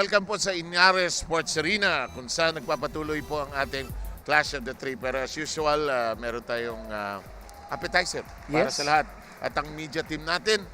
welcome po sa Ynares Sports Arena kung saan nagpapatuloy po ang ating Clash of the Three. Pero as usual, meron tayong appetizer para sa lahat. At ang media team natin,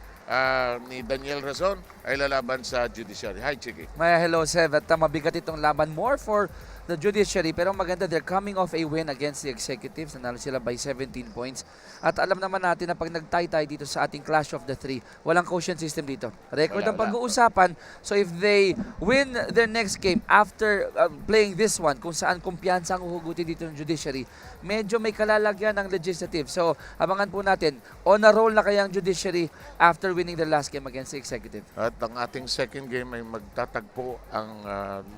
ni Daniel Razon, ay lalaban sa Judiciary. Hi, Chiki. Hello, Sev. At mabigat itong laban. More for the Judiciary. Pero maganda, they're coming off a win against the Executives. Nanalo sila by 17 points. At alam naman natin na pag nagtay-tay dito sa ating Clash of the Three, walang quotient system dito. Record ang pag-uusapan. So if they win their next game after playing this one, kung saan kumpiyansa ang uhugutin dito ng Judiciary, medyo may kalalagyan ng Legislative. So abangan po natin, on a roll na kaya ang Judiciary after winning the last game against the Executive. At ang ating second game ay magtatagpo ang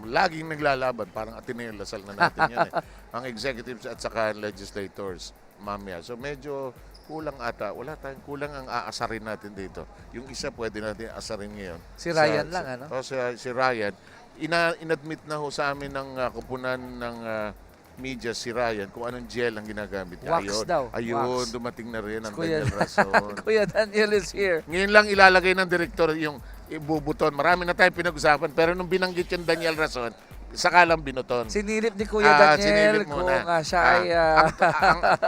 laging naglalaban. Parang Ateneo Lasal na natin yan ang Executives at saka Legislators. Mamaya. So medyo kulang ata. Wala tayong kulang ang aasarin natin dito. Yung isa pwede natin aasarin ngayon. Si Ryan lang, ano? Si Ryan. Inadmit na ho sa amin ng kupunan ng media si Ryan kung anong gel ang ginagamit niya. Wax daw. Ayun, wax. dumating na rin ang Daniel Razon. Kuya Daniel is here. Ngayon lang ilalagay ng direktor yung ibubuton. Marami na tayong pinag-usapan. Pero nung binanggit yung Daniel Razon, saka lang binuton. Sinilip ni Kuya Daniel kung siya ay...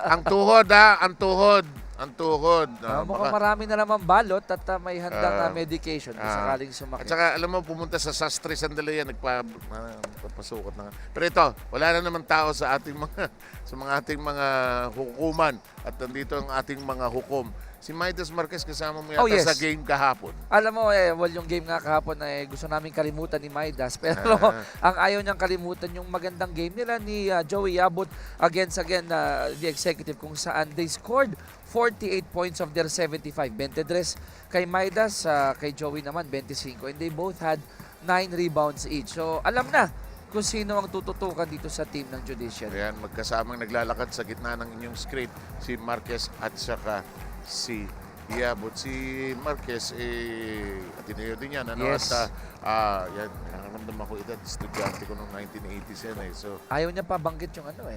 ang tuhod, ang tuhod. Ang tuhod. Mukhang marami na naman balot at may handang medication kung sakaling sumakit. At saka alam mo, pumunta sa sastre, sandali yan, nagpapasukot na. Pero ito, wala na naman tao sa ating ating mga hukuman. At nandito ang ating mga hukom. Si Midas Marquez, kasama mo yata sa game kahapon. Alam mo, yung game nga kahapon, gusto namin kalimutan ni Midas. Pero ang ayaw niyang kalimutan yung magandang game nila ni Joey Abot against the Executive, kung saan they scored 48 points of their 75. 23 kay Midas, kay Joey naman 25. And they both had 9 rebounds each. So alam na kung sino ang tututukan dito sa team ng Judiciary. Ayan, magkasamang naglalakad sa gitna ng inyong screen, si Marquez at saka si Iabot. Si Marquez, Ateneo din yan. Ano? Yes. At yan, nakaramdam ako ito. Estudyante ko noong 1980s yan. So, ayaw niya pa banggit yung ano .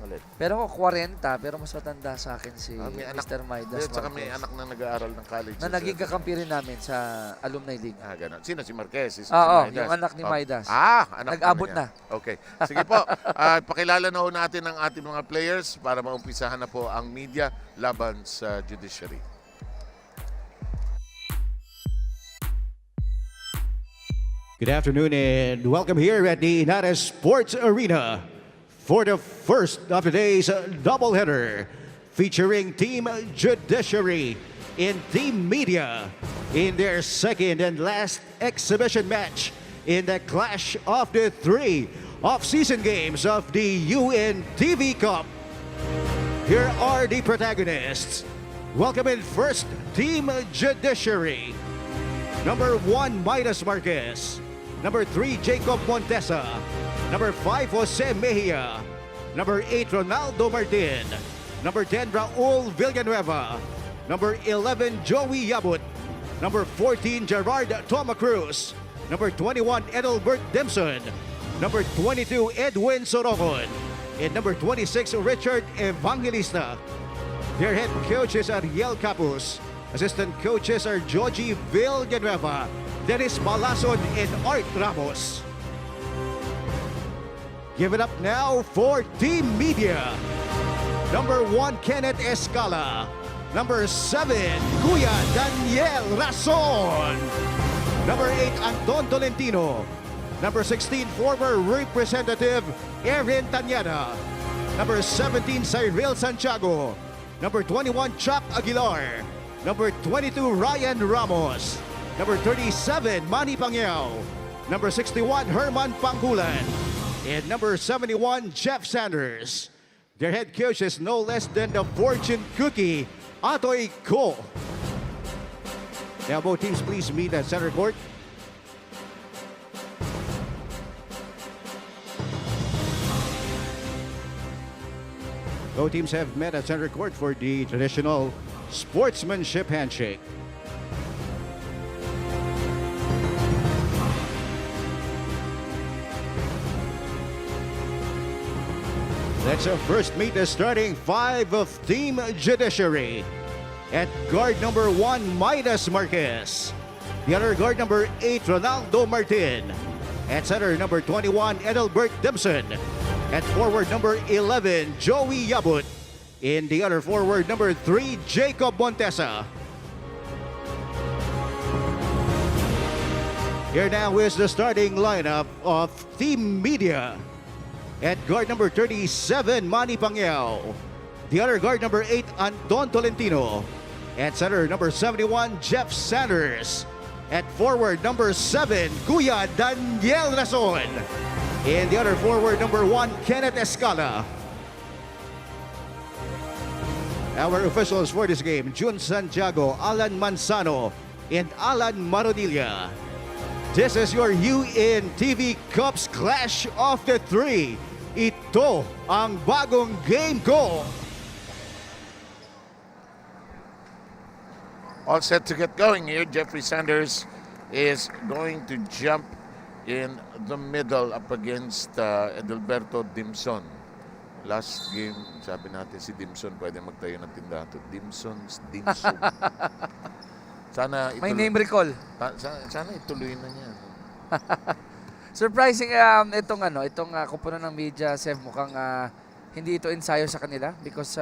Ulit. Pero 40, pero mas matanda sa akin si Mr. Midas. At saka may anak na nag-aaral ng college. Na naging kakampi rin namin sa Alumni League. Ganun. Sino? Si Marquez? Si Oo, Midas? yung anak ni Midas. Anak nag-abot na. Okay. Sige po. Pakilala na ho natin ang ating mga players para maumpisahan na po ang media laban sa Judiciary. Good afternoon and welcome here at the Ynares Sports Arena for the first of today's doubleheader featuring Team Judiciary and Team Media in their second and last exhibition match in the Clash of the Three off-season games of the UNTV Cup. Here are the protagonists. Welcome in first, Team Judiciary. Number 1, Midas Marquez. Number 3, Jacob Montesa. Number 5, Jose Mejia. Number 8, Ronaldo Martin. Number 10, Raul Villanueva. Number 11, Joey Yabut. Number 14, Gerard Toma Cruz. Number 21, Edelbert Dimson. Number 22, Edwin Sorogon. And number 26, Richard Evangelista. Their head coaches are Yel Capus. Assistant coaches are Joji Villanueva, Dennis Malason, and Art Ramos. Give it up now for Team Media. Number 1, Kenneth Escala. Number 7, Kuya Daniel Razon. Number 8, Anton Tolentino. Number 16, former Representative Erin Tanyada. Number 17, Cyril Santiago. Number 21, Chap Aguilar. Number 22, Ryan Ramos. Number 37, Manny Pangyao. Number 61, Herman Pangkulan. And number 71, Jeff Sanders. Their head coach is no less than the fortune cookie, Atoy Ko. Now both teams please meet at center court. Both teams have met at center court for the traditional sportsmanship handshake. Let's first meet the starting 5 of Team Judiciary. At guard number 1, Midas Marquez. The other guard number 8, Ronaldo Martin. At center, number 21, Edelbert Dempson. At forward, number 11, Joey Yabut. In the other forward, number 3, Jacob Montesa. Here now is the starting lineup of Team Media. At guard number 37, Manny Pangyao. The other guard number 8, Anton Tolentino. At center, number 71, Jeff Sanders. At forward, number 7, Kuya Daniel Rason. In the other forward, number 1, Kenneth Escala. Our officials for this game, Jun Santiago, Alan Manzano, and Alan Marodilla. This is your UNTV Cups Clash of the Three. Ito ang bagong game ko. All set to get going here. Jeffrey Sanders is going to jump in the middle up against Edelberto Dimson. Last game, sabi natin si Dimson pwede magtayo ng tindahan to. Dimson's Dimsum. Sana May name recall. Sana ituloy na niya. Surprising itong kupunan ng media, Sev, mukhang hindi ito ensayo sa kanila because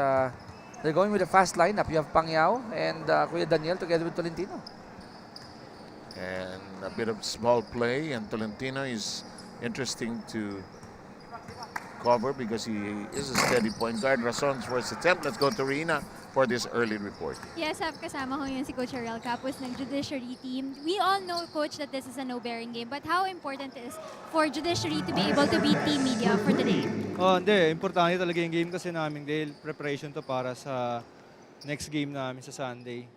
they're going with a fast lineup. You have Pangyao and Kuya Daniel together with Tolentino. And a bit of small play, and Tolentino is interesting to cover because he is a steady point guard. Rason's first attempt. Let's go to Rina for this early report. Yes, kasama ko yun si Coach Ariel Capos ng Judiciary team. We all know, Coach, that this is a no-bearing game, but how important it is for Judiciary to be able to beat Team Media for today? Hindi. Importante talaga yung game kasi namin dahil preparation to para sa next game namin sa Sunday.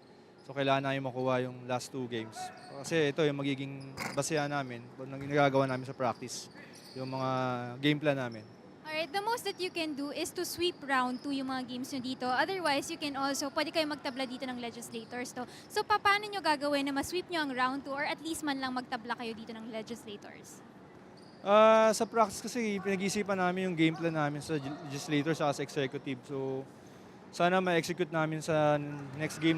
So, kailangan namin makuha yung last 2 games. Kasi ito yung magiging basehan namin, nagagawa namin sa practice, yung mga game plan namin. Alright, the most that you can do is to sweep round 2 yung mga games nyo dito. Otherwise, you can also, pwede kayo magtabla dito ng legislators to. So, paano nyo gagawin na ma-sweep nyo ang round 2 or at least man lang magtabla kayo dito ng legislators? Sa practice kasi pinag-iisipan namin yung game plan namin sa legislators at sa executive. So, sana ma-execute namin sa next 2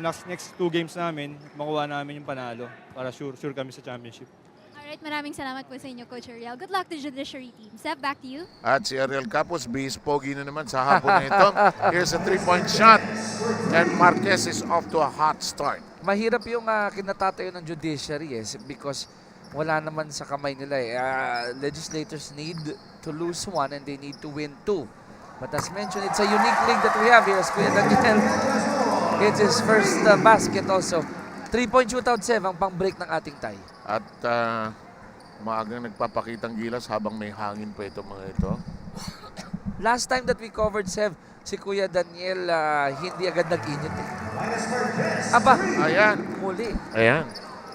games namin, makuha namin yung panalo para sure kami sa championship. Alright, maraming salamat po sa inyo, Coach Ariel. Good luck to Judiciary team. Step back to you. At si Ariel Capos, bihis pogi na naman sa hapon na ito. Here's a 3-point shot. And Marquez is off to a hot start. Mahirap yung kinatatayo ng Judiciary because wala naman sa kamay nila legislators need to lose 1 and they need to win 2. But as mentioned, it's a unique league that we have here. As Kuya Daniel hits his first basket also. 3-point shootout, Sev, ang pang-break ng ating tie. At maagang nagpapakitang gilas habang may hangin pa itong mga ito. Last time that we covered, Sev, si Kuya Daniel hindi agad nag-init. Aba, Ayan. muli. Ayan.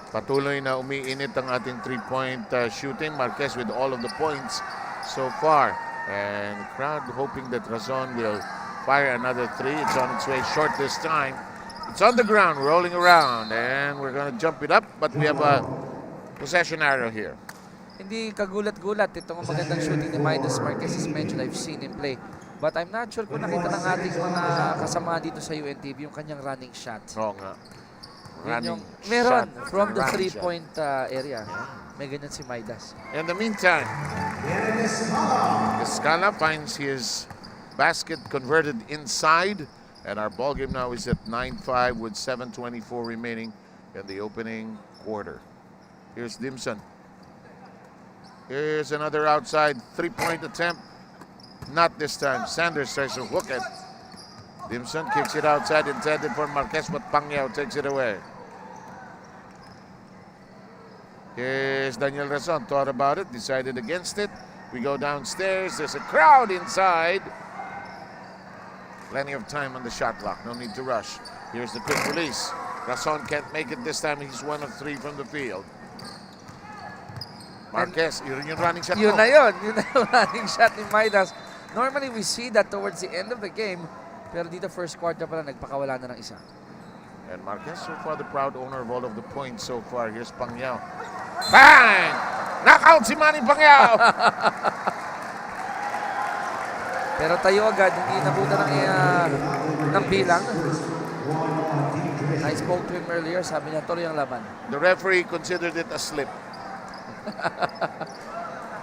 Patuloy na umiinit ang ating 3-point shooting. Marquez with all of the points so far. And crowd hoping that Razon will fire another 3. It's on its way short this time. It's on the ground, rolling around. And we're going to jump it up. But we have a possession arrow here. Hindi kagulat-gulat itong magandang shooting ni Midas Marquez. As mentioned, I've seen him play. But I'm not sure kung nakita ng ating mga kasama dito sa UNTV yung kanyang running shot. Oo nga. Yun Running meron shot. from the Running 3-point area. May ganyan si Midas. In the meantime, Escala finds his basket converted inside. And our ball game now is at 9-5 with 7:24 remaining in the opening quarter. Here's Dimson. Here's another outside 3-point attempt. Not this time. Sanders tries to hook it. Dimson kicks it outside, intended for Marquez, but Pangyao takes it away. Here's Daniel Razon, thought about it, decided against it. We go downstairs, there's a crowd inside. Plenty of time on the shot clock, no need to rush. Here's the quick release. Razon can't make it this time, he's 1 of 3 from the field. Marquez, yun yung running shot Yun mo. na yun yung running shot ni Midas. Normally we see that towards the end of the game, pero dito first quarter pa lang nagpakawala na ng isa. And Marquez, so far the proud owner of all of the points so far. Here's Pangyao. Bang! Knockout si Manny Pangyao! Pero tayo agad, hindi nabutan ng bilang. I spoke to him earlier, sabi niya tuloy ang laban. The referee considered it a slip.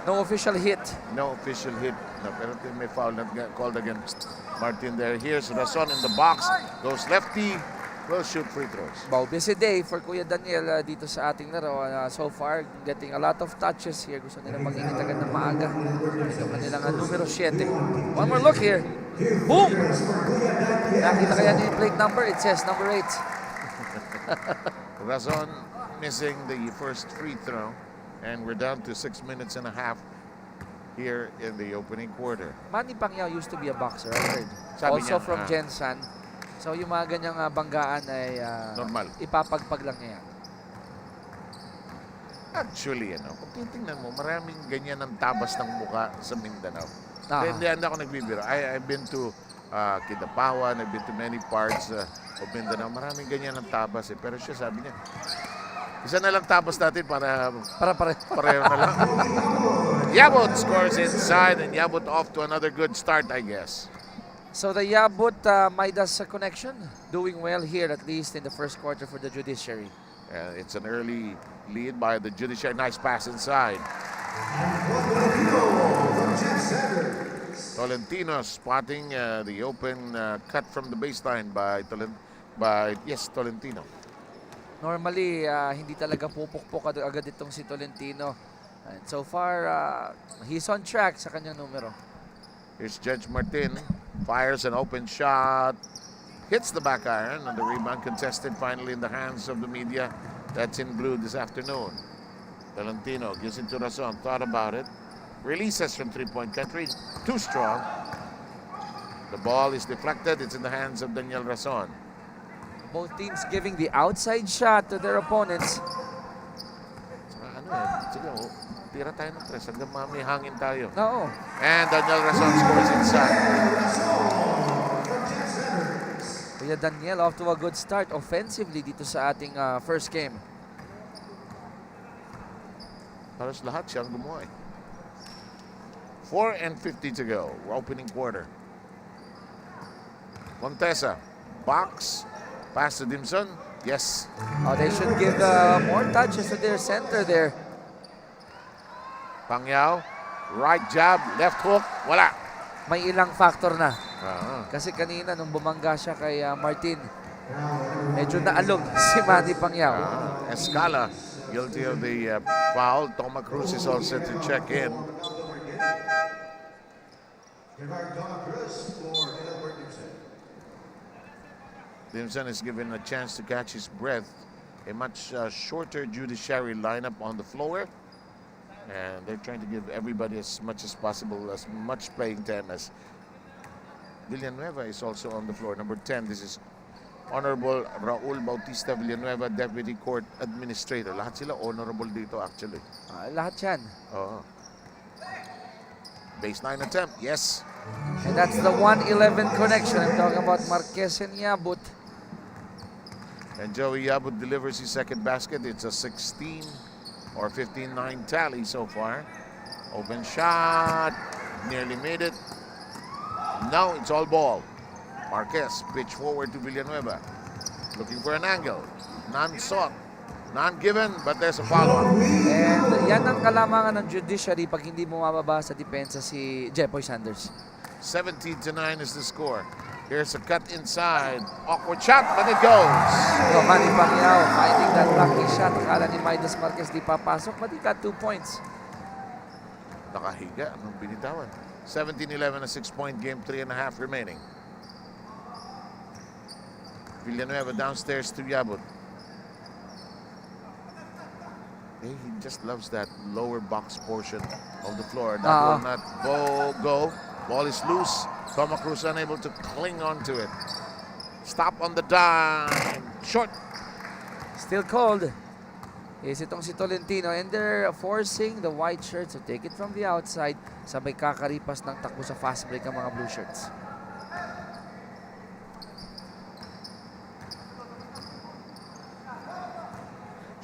No official hit. No official hit. No, pero may foul not called against Martin there. Here's Rason in the box. Goes lefty. Will shoot free throws. Wow, busy day for Kuya Daniel dito sa ating laro. So far, getting a lot of touches here. Gusto nila mag-init agad ng maaga. Ito kanilang numero 7. One more look here. Boom! Nakita kaya niyo yung plate number? It says number 8. Rason missing the first free throw. And we're down to 6 minutes and a half here in the opening quarter. Manny Pacquiao used to be a boxer, I heard. Sabi Also niya, from Jensan. So yung mga ganyang banggaan ay normal. Ipapagpag lang niya yan. Actually, kung titingnan mo, maraming ganyan ang tabas ng muka sa Mindanao. Hindi ako nagbibiro. I've been to Kidapawan, I've been to many parts of Mindanao. Maraming ganyan ang tabas eh. Pero siya sabi niya, isa na lang tabas natin para pareho na lang. Yabut scores inside and Yabut off to another good start, I guess. So the Yabut Midas connection doing well here, at least in the first quarter for the Judiciary. It's an early lead by the Judiciary. Nice pass inside. Tolentino spotting the open cut from the baseline by Tolentino. Normally, hindi talaga pupukpok agad itong si Tolentino. And so far, he's on track sa kanyang numero. Here's Judge Martin. Fires an open shot. Hits the back iron. And the rebound contested finally in the hands of the media. That's in blue this afternoon. Tolentino gives it to Rason. Thought about it. Releases from three-point country. Too strong. The ball is deflected. It's in the hands of Daniel Rason. Both teams giving the outside shot to their opponents. Sige, tira tayo ng tres hanggang may hangin tayo. Oo. And Daniel Rason scores inside. Kuya Daniel off to a good start offensively dito sa ating first game. Halos lahat siyang gumawa eh. 4:50 to go. Opening quarter. Montesa. Box. Pass to Dimson. Yes. Oh, they should give more touches to their center there. Pacquiao. Right jab. Left hook. Wala. May ilang factor na. Ah. Kasi kanina nung bumangga siya kay Martin, medyo naalog si Manny Pacquiao. Escala. Guilty of the foul. Toma Cruz is all set to check in. Dimson is given a chance to catch his breath. A much shorter Judiciary lineup on the floor. And they're trying to give everybody as much as possible, as much playing time as Villanueva is also on the floor. Number 10, this is Honorable Raul Bautista Villanueva, Deputy Court Administrator. Lahat sila honorable dito actually. Lahat yan. Oo. Baseline attempt, yes. And that's the 1-11 connection. I'm talking about Marquez and Yabut. And Joey Yabut delivers his second basket. It's a 16 or 15-9 tally so far. Open shot. Nearly made it. Now it's all ball. Marquez pitch forward to Villanueva. Looking for an angle. None sought. None given, but there's a follow-up. And yan ang kalamangan ng Judiciary pag hindi bumababa sa depensa si Jepoy Sanders. 17-9 is the score. Here's a cut inside. Awkward shot, but it goes. So, Manny Pacquiao finding that lucky shot. Akala ni Midas Marquez di papasok, but he got 2 points. Nakahiga nung binitawan. 17-11, a 6-point game, 3.5 remaining. Villanueva downstairs to Yabut. He just loves that lower box portion of the floor. That will not go. Ball is loose. Toma Cruz unable to cling onto it. Stop on the dime. Short. Still cold is itong si Tolentino, and they're forcing the white shirts to take it from the outside. Sabay kakaripas ng takbo sa fast break ang mga blue shirts.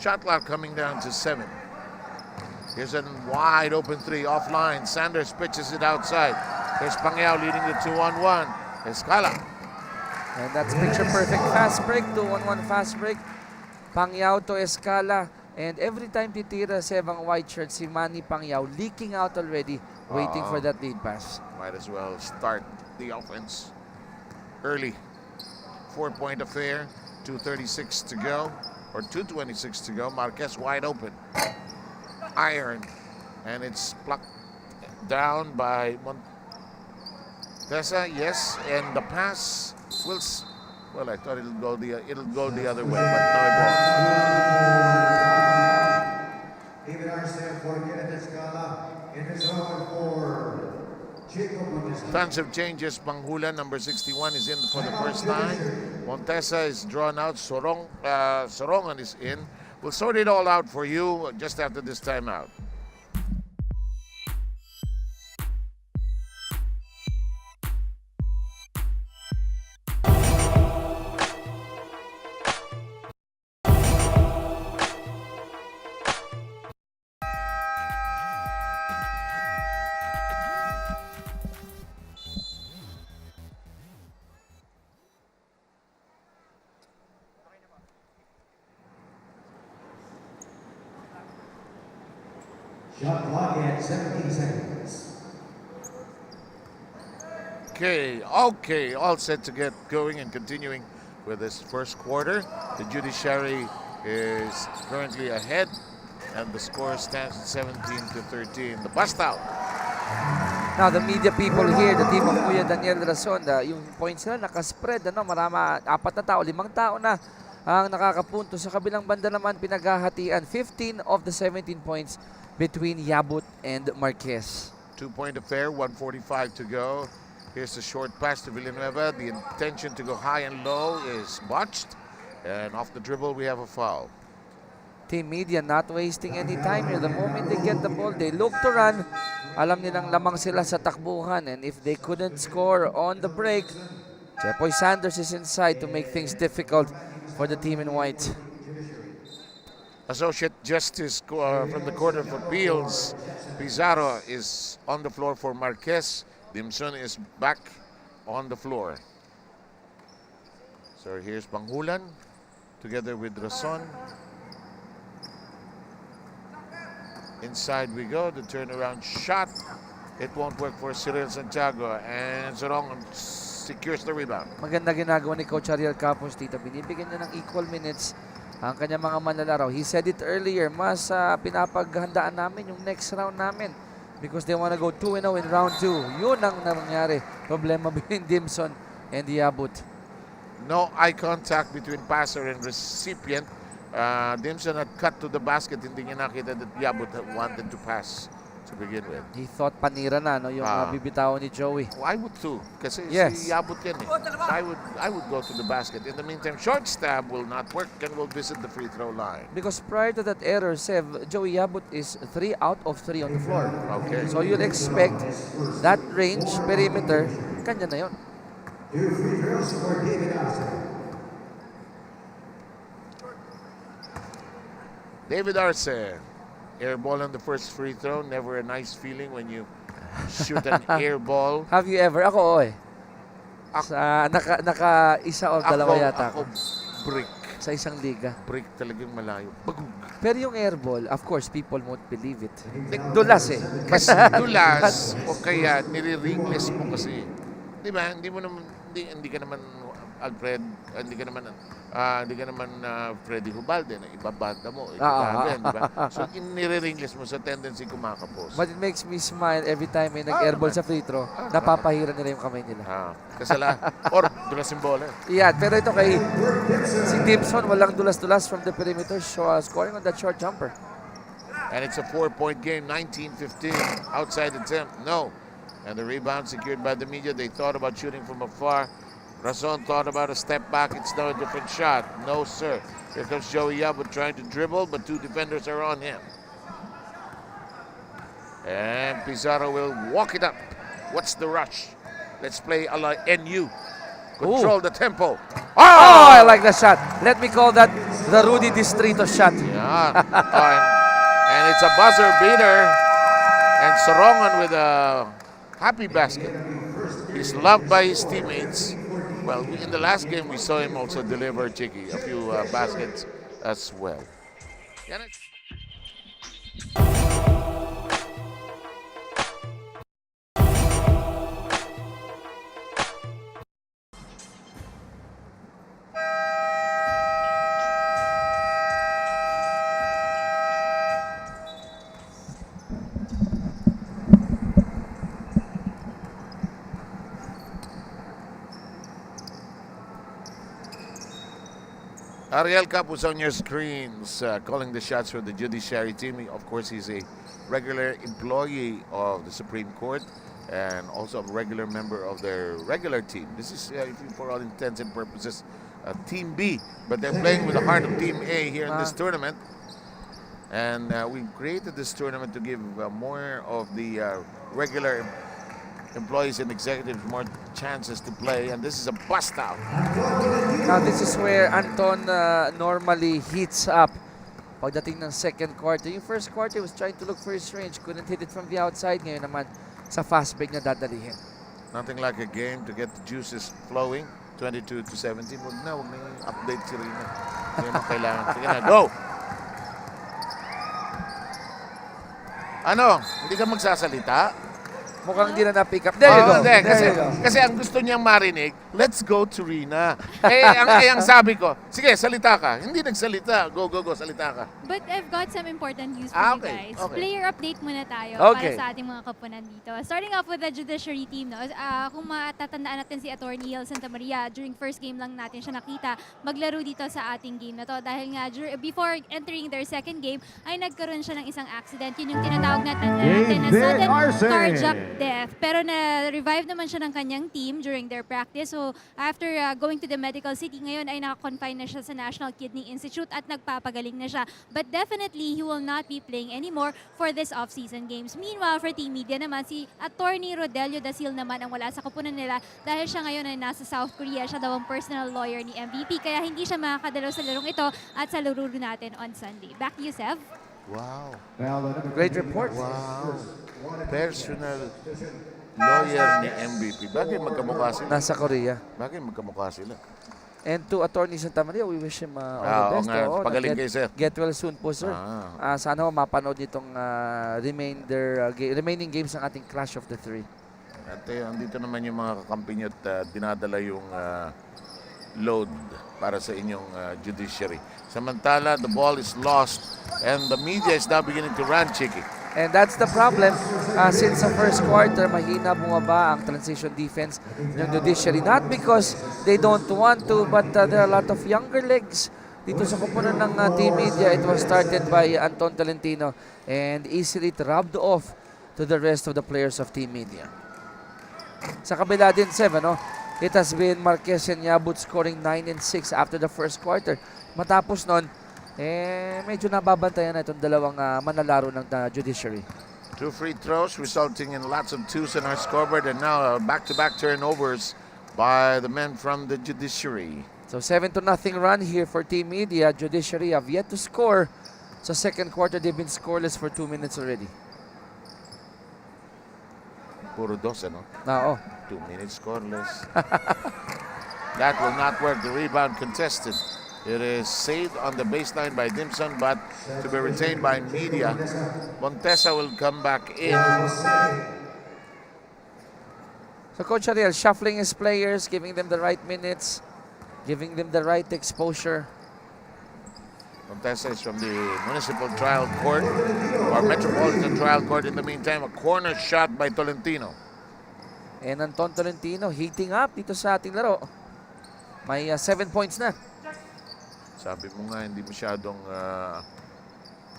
Shot clock coming down to 7. Here's a wide open three offline. Sanders pitches it outside. There's Pacquiao leading the 2-on-1. Escala. And that's picture perfect fast break, 2-on-1 fast break. Pacquiao to Escala. And every time titira Sevang white shirt, si Manny Pangyao leaking out already, waiting for that lead pass. Might as well start the offense early. 4-point affair, 2:36 to go, or 2:26 to go. Marquez wide open. Iron. And it's plucked down by Montesa, yes, and the pass will. Well, I thought it'll go the other way, but no, it won't. Tons of changes. Panghula, number 61, is in for the first time. Montesa is drawn out. Sorongan is in. We'll sort it all out for you just after this timeout. Shot clock at 17 seconds. Okay, all set to get going and continuing with this first quarter. The Judiciary is currently ahead, and the score stands at 17-13. The bust out. Now, the media people here, the team of Kuya Daniel Rason, yung points nila nakaspread, marama, 4 na tao, 5 tao na ang nakakapunto. Sa kabilang banda naman, pinaghahatian 15 of the 17 points between Yabut and Marquez. 2-point affair, 1:45 to go. Here's a short pass to Villanueva. The intention to go high and low is botched. And off the dribble, we have a foul. Team Media not wasting any time here. The moment they get the ball, they look to run. Alam nilang lamang sila sa takbuhan. And if they couldn't score on the break, Jepoy Sanders is inside to make things difficult for the team in white. Associate Justice from the Court of Appeals, Pizarro, is on the floor for Marquez. Dimson is back on the floor. So here's Panghulan together with Rason. Inside we go. The turnaround shot. It won't work for Cyril Santiago. And Zorong secures the rebound. Maganda ginagawa ni Coach Ariel Capos dito. Binibigyan niya ng equal minutes ang kanyang mga manlalaro. He said it earlier, mas pinapaghandaan namin yung next round namin because they wanna go 2-0 in round 2. Yun ang nangyari. Problema between Dimson and Yabut. No eye contact between passer and recipient. Dimson had cut to the basket. Hindi niya nakita that Yabut wanted to pass to begin with. He thought panira na, no, yung bibitawan ni Joey. I would too. Kasi Yes. si Yabut yan eh. I would go to the basket. In the meantime, short stab will not work and will visit the free throw line. Because prior to that error, Sev, Joey Yabut is 3 out of 3 on the floor. Okay. So you'll expect that range, perimeter, kanya na yun. 2 free throws for David Arce. David Arce, air ball on the first free throw. Never a nice feeling when you shoot an air ball. Have you ever? Ako, Sa, naka-isa o dalawa yata Ako, ako. brick. Sa isang liga. Brick talagang malayo. Bagong. Pero yung airball, of course, people won't believe it. Dulas eh. Kasi dulas o kaya nire-ringless mo kasi. Di ba? Hindi mo naman, hindi ka naman Alfred, hindi ka naman Freddy Hubalde na ibabanda mo, ibabanda, di ba? So, nire-ringless mo sa tendency kumakapos. But it makes me smile every time may nag-airball sa free throw, napapahira nila yung kamay nila. Kasala. Or dulas yung bola. Yeah, pero ito kay si Dimson, walang dulas-dulas from the perimeter, scoring on that short jumper. And it's a 4-point game, 19-15. Outside attempt, no. And the rebound secured by the media. They thought about shooting from afar. Rason thought about a step back. It's now a different shot. No, sir. Here comes Joey Yabut trying to dribble, but 2 defenders are on him. And Pizarro will walk it up. What's the rush? Let's play a la NU. Control the tempo. Oh, I like the shot. Let me call that the Rudy Distrito shot. Yeah. And it's a buzzer beater. And Sorongan with a happy basket. He's loved by his teammates. Well, in the last game, we saw him also deliver Chicky a few baskets as well. Ynares. Ariel Cap was on your screens calling the shots for the judiciary team. Of course, he's a regular employee of the Supreme Court and also a regular member of their regular team. This is, for all intents and purposes, Team B, but they're playing with the heart of Team A here in this tournament. And we created this tournament to give more of the regular employees and executives more chances to play, and this is a bust out. Now this is where Anton normally heats up pagdating ng second quarter. Yung first quarter was trying to look for his range, couldn't hit it from the outside. Ngayon naman sa fast break na dadalihin. Nothing like a game to get the juices flowing. 22-17. Huwag na yung update si Rina. Hindi naman kailangan. Sige na, go! Ano? Hindi ka magsasalita? Mukhang hindi na na-pick up. There you go. Hindi, There you go. kasi ang gusto niyang marinig, let's go to Rina. Ang sabi ko, sige, salita ka. Hindi nagsalita. Go, salita ka. But I've got some important news for you guys. Okay. Player update muna tayo Okay. para sa ating mga kapunan dito. Starting off with the judiciary team, no? Kung matatandaan natin si Attorney Hill Santa Maria, during first game lang natin siya nakita maglaro dito sa ating game na to. Dahil nga, before entering their second game, ay nagkaroon siya ng isang accident. Yun yung tinatawag natin na sudden cardiac death. Pero na-revive naman siya ng kanyang team during their practice. So, after going to the medical city, ngayon ay naka-confine na siya sa National Kidney Institute at nagpapagaling na siya. But definitely, he will not be playing anymore for this off-season games. Meanwhile, for Team Media naman, si Attorney Rodelio Dasil naman ang wala sa kupunan nila dahil siya ngayon ay nasa South Korea. Siya daw ang personal lawyer ni MVP, kaya hindi siya makakadalo sa larong ito at sa laro natin on Sunday. Back to you, Sev. Wow. Great report. Wow. Personal lawyer ni MVP. Bagay magkamukha sila. Nasa Korea. Bagay magkamukha sila. And to Attorney Santa Maria, we wish him all the best. Nga, pagaling kay sir. Get well soon po, sir. Sana mapanood nitong remaining games ng ating Clash of the Three. At andito naman yung mga kakampi nyo at dinadala yung load para sa inyong judiciary. Samantala, the ball is lost and the media is now beginning to run cheeky. And that's the problem. Since the first quarter, mahina bumaba ang transition defense ng judiciary. Not because they don't want to, but there are a lot of younger legs dito sa kupunan ng Team Media. It was started by Anton Tolentino and easily rubbed off to the rest of the players of Team Media. Sa kabila din, 7, no? It has been Marquez and Yabut scoring 9 and 6 after the first quarter. Matapos nun, medyo nababantayan na itong dalawang manlalaro ng judiciary. 2 free throws resulting in lots of twos in our scoreboard, and now back-to-back turnovers by the men from the judiciary. So 7-0 run here for Team Media. Judiciary have yet to score. Sa second quarter, they've been scoreless for 2 minutes already. Puro dos, ano? Oo. 2 minutes scoreless. That will not work. The rebound contested. It is saved on the baseline by Dimson, but to be retained by Media. Montesa will come back in. So Coach Ariel shuffling his players, giving them the right minutes, giving them the right exposure. Montesa is from the Municipal Trial Court or Metropolitan Trial Court. In the meantime, a corner shot by Tolentino. And Anton Tolentino heating up dito sa ating laro. May 7 points na. Sabi mo nga, hindi masyadong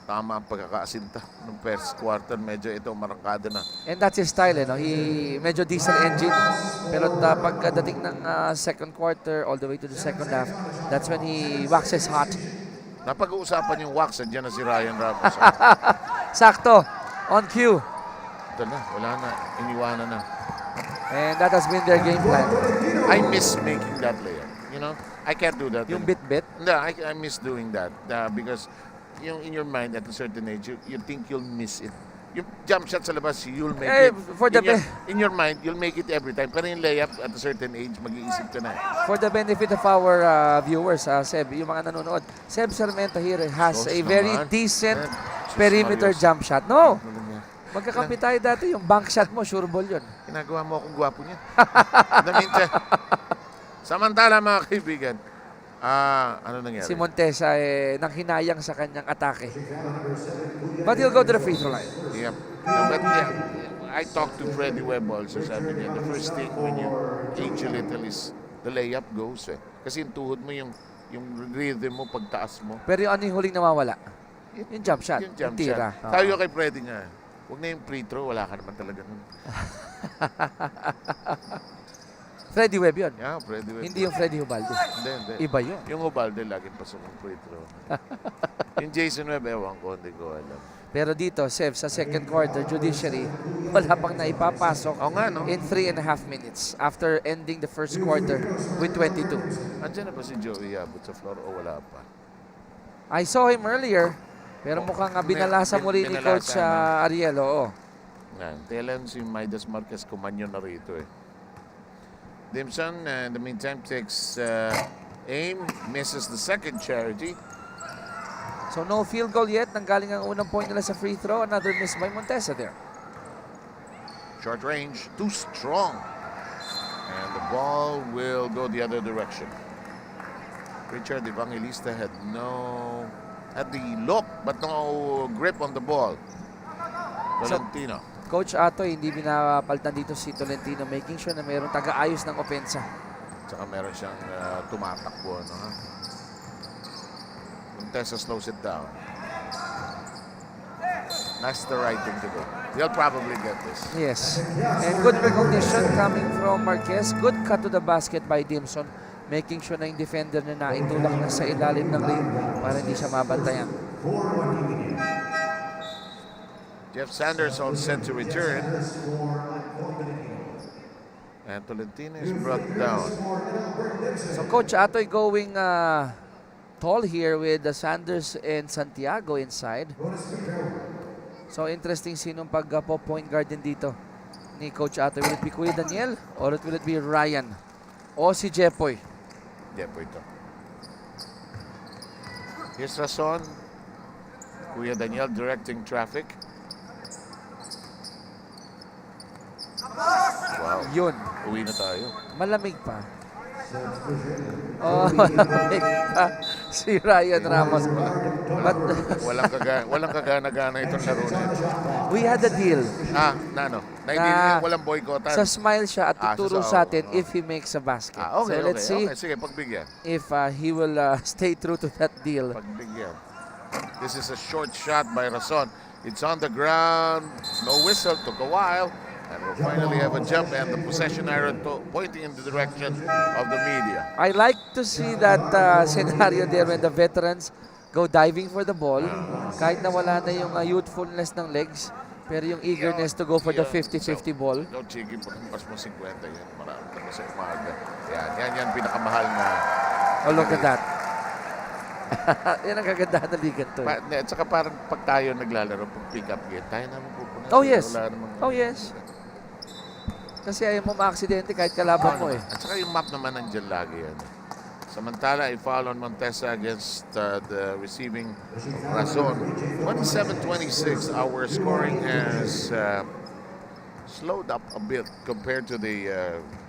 tama ang pagkakaasinta ng first quarter. Medyo ito marangkada na. And that's his style, no? He medyo diesel engine. Pero pagdating ng second quarter all the way to the second half, that's when he waxes hot. Napag-uusapan yung wax, andyan na si Ryan Ramos. Sakto. On cue. Ito na, wala na. Iniwanan na. And that has been their game plan. I miss making that layup. You know, I can't do that. Yung bit-bit? No, I miss doing that because in your mind at a certain age, you think you'll miss it. Yung jump shot sa labas, you'll make Eh, it. for the In your mind, you'll make it every time. Pero yung layup, at a certain age, mag-iisip ka na. For the benefit of our viewers, Seb, yung mga nanonood, Seb Sarmiento here has Sos a very naman. decent Sos perimeter Marios. jump shot. No, Ano niya? magkakampi tayo dati. Yung bank shot mo, sure ball yun. Ginagawa mo akong gwapo niya. Samantala, mga kaibigan, ano nangyari? Si Montesa nang hinayang sa kanyang atake. But he'll go to the free throw line. Yep. No, but yeah, I talked to Freddie Webb also. Sabi niya, the first thing when you age a little is the layup goes. Kasi yung tuhod mo, yung rhythm mo, pagtaas mo. Pero yung ano yung huling nawawala? Yung jump shot. Yung jump tira. shot. Sabi ko kay Freddie nga, huwag na yung free throw, wala ka naman talaga nun. Freddie Webb yun. Yeah, Freddie Webb. Hindi yung Freddie Hubalde. Hindi. Iba yun. Yung Ubalde, laging pasok ang free throw. Yung Jason Webb, ewan ko, hindi ko alam. Pero dito, Sev, sa second quarter, Judiciary, wala pang naipapasok Oo nga, no? in 3.5 minutes after ending the first quarter with 22. Andiyan na ba si Joey Abot sa floor o wala pa? I saw him earlier, pero mukhang binalasa muli ni binalasa Coach Ariel. Oo. Yan. Tailan si Midas Marquez kumanyo na rito eh. Dimson, in the meantime, takes aim, misses the second charity. So no field goal yet. Nanggaling ang unang point nila sa free throw. Another miss by Montesa there. Short range, too strong. And the ball will go the other direction. Richard Evangelista had the look, but no grip on the ball. Valentino. Coach Atoy, hindi binapalitan dito si Tolentino, making sure na mayroong taga-ayos ng opensa. Tsaka meron siyang tumatakbo. No? Montesa slows it down. That's the right thing to do. They'll probably get this. Yes. And good recognition coming from Marquez. Good cut to the basket by Dimson, making sure na yung defender na naitulak na sa ilalim ng ring para hindi siya mabantayan. Jeff Sanders all set to return. And Tolentino is brought down. So Coach Atoy going tall here with Sanders and Santiago inside. So interesting sinong pag-point guard din dito ni Coach Atoy. Will it be Kuya Daniel or will it be Ryan? O si Jepoy? Jepoy ito. Here's Rason. Kuya Daniel directing traffic. Wow. Yun. Uwi na tayo. Malamig pa. Oh, malamig pa si Ryan Ramos. But Walang kagana-gana itong laro na ito. we had a deal. Walang boycottan. Sa smile siya at tuturo sa atin oo. if he makes a basket. Okay, So let's see okay. Sige, pagbigyan. if he will stay true to that deal. Pagbigyan. This is a short shot by Rason. It's on the ground. No whistle. Took a while. And we'll finally have a jump and the possession arrow pointing in the direction of the media. I like to see that scenario there when the veterans go diving for the ball. Kahit na wala na yung youthfulness ng legs, pero yung eagerness to go for the 50-50 ball. No, Chigi, pagkas mo 50 yan. Marami na sa umaga. Yan pinakamahal na. Oh, look at that. Yan ang kagandahan na ligan to. At saka parang pag tayo naglalaro, pag pick up game, tayo naman pupunan. Oh yes. Wala namang, Oh yes. Kasi ayaw mo ma-aksidente kahit kalaban mo eh. At saka yung map naman nandiyan lagi yan. Samantala, a foul on Montesa against the receiving Razon. 27-26, our scoring has slowed up a bit compared to the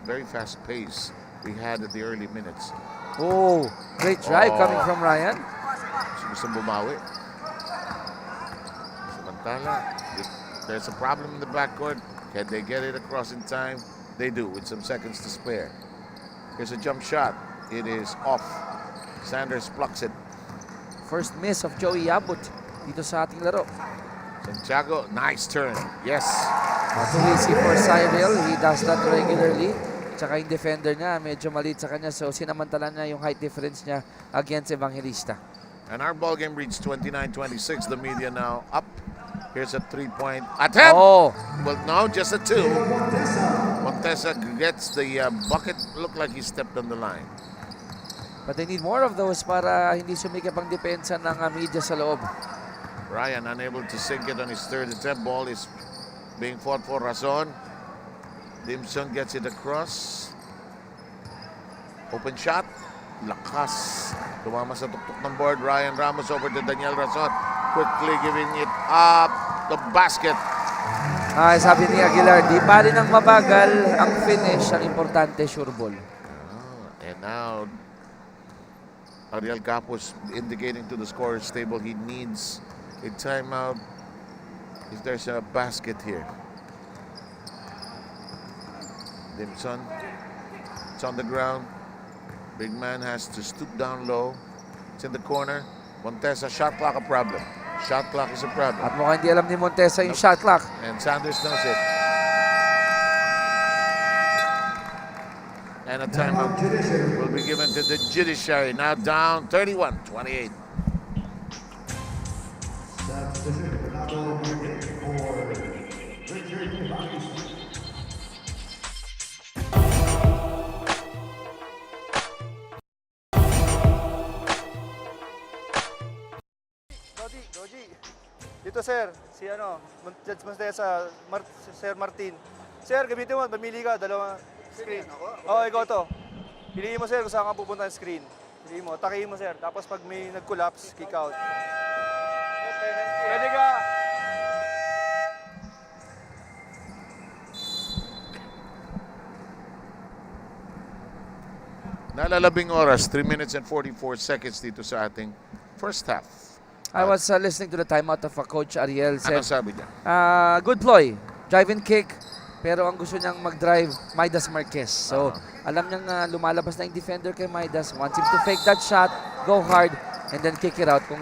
very fast pace we had at the early minutes. Oh, great drive coming from Ryan. Gusto bumawi. Samantala, if there's a problem in the backcourt, can they get it across in time? They do, with some seconds to spare. Here's a jump shot. It is off. Sanders plucks it. First miss of Joey Abot dito sa ating laro. Santiago, nice turn. Yes. Too easy for Cyril. He does that regularly. Tsaka yung defender niya, medyo maliit sa kanya. So, sinamantala niya yung height difference niya against Evangelista. And our ball game reached 29-26. The media now up. Here's a three-point attempt. Oh, Well, no, just a two. Montesa gets the bucket. Looked like he stepped on the line. but they need more of those para hindi sumikip ang depensa ng media sa loob. Ryan unable to sink it on his third attempt. Ball is being fought for Razon. Dimson gets it across. Open shot. Lakas. Tumama sa tuktok ng board. Ryan Ramos over to Daniel Razon. Quickly giving it up. The basket. Ay, sabi ni Aguilar, di pa rin ang mabagal ang finish, ang importante, sure ball. And now, Ariel Capos indicating to the scorer's table he needs a timeout if there's a basket here. Dimson, it's on the ground. Big man has to stoop down low. It's in the corner. Montesa, shot clock a problem. Shot clock is a problem. At mukhang hindi alam ni Montesa yung shot clock. And Sanders knows it. And a timeout will be given to the Judiciary. Now down 31-28. Doji. Dito sir, si Judge Montesa, Sir Martin. Sir, gamitin mo, mamili ka, dalawa screen. Oo, ikaw to. Piliin mo sir kung saan ka pupunta yung screen. Piliin mo, takihin mo sir. Tapos pag may nag-collapse, kick out. Ready ka? Nalalabing oras, 3 minutes and 44 seconds dito sa ating first half. I was listening to the timeout of Coach Ariel. Said, Anong sabi niya? good ploy, drive and kick. Pero ang gusto niyang mag-drive, Midas Marquez. So, alam niyang lumalabas na yung defender kay Midas. Wants him to fake that shot, go hard, and then kick it out kung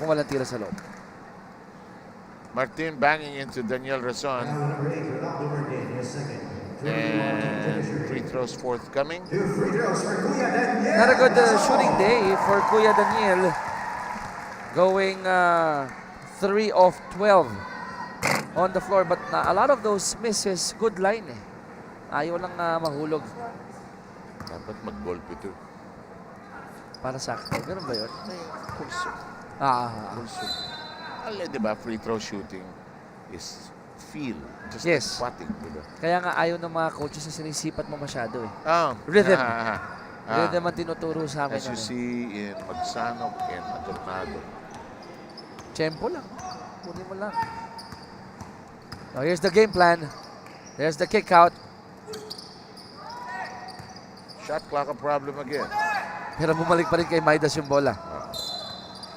walang tira sa loob. Martin banging into Daniel Razon. And free throws forthcoming. Not a good shooting day for Kuya Daniel. Going 3 of 12 on the floor. But a lot of those misses, good line eh. Ayaw lang mahulog. Dapat mag-golpe ito. Para sa akin. Ganun ba yun? Pulso. Pulso. Alam, di ba, free throw shooting is feel. Just Yes. like putting, di ba? Kaya nga ayaw ng mga coaches na sinisipat mo masyado eh. Oh. Rhythm. Rhythm ang tinuturo sa amin. As you see in Magsanok and Adornado. Tempo lang. Kunin mo lang. Now here's the game plan. There's the kick out. Shot clock a problem again. Pero bumalik pa rin kay Midas yung bola.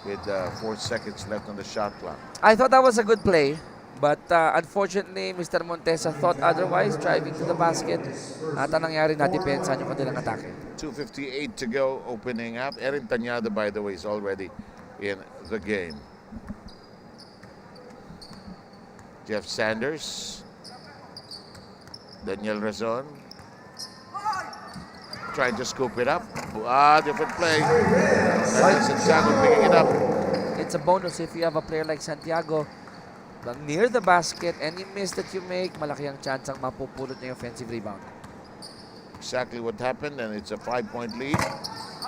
With 4 seconds left on the shot clock. I thought that was a good play. But unfortunately, Mr. Montesa thought otherwise, driving to the basket. At ang nangyari na, depensa yung kanilang atake. 2:58 to go, opening up. Erin Tañada, by the way, is already in the game. Jeff Sanders. Daniel Razon. Trying to scoop it up. Different play. Santiago picking it up. It's a bonus if you have a player like Santiago near the basket. Any miss that you make, malaki ang chance ang mapupulot niya yung offensive rebound. Exactly what happened, and it's a 5-point lead.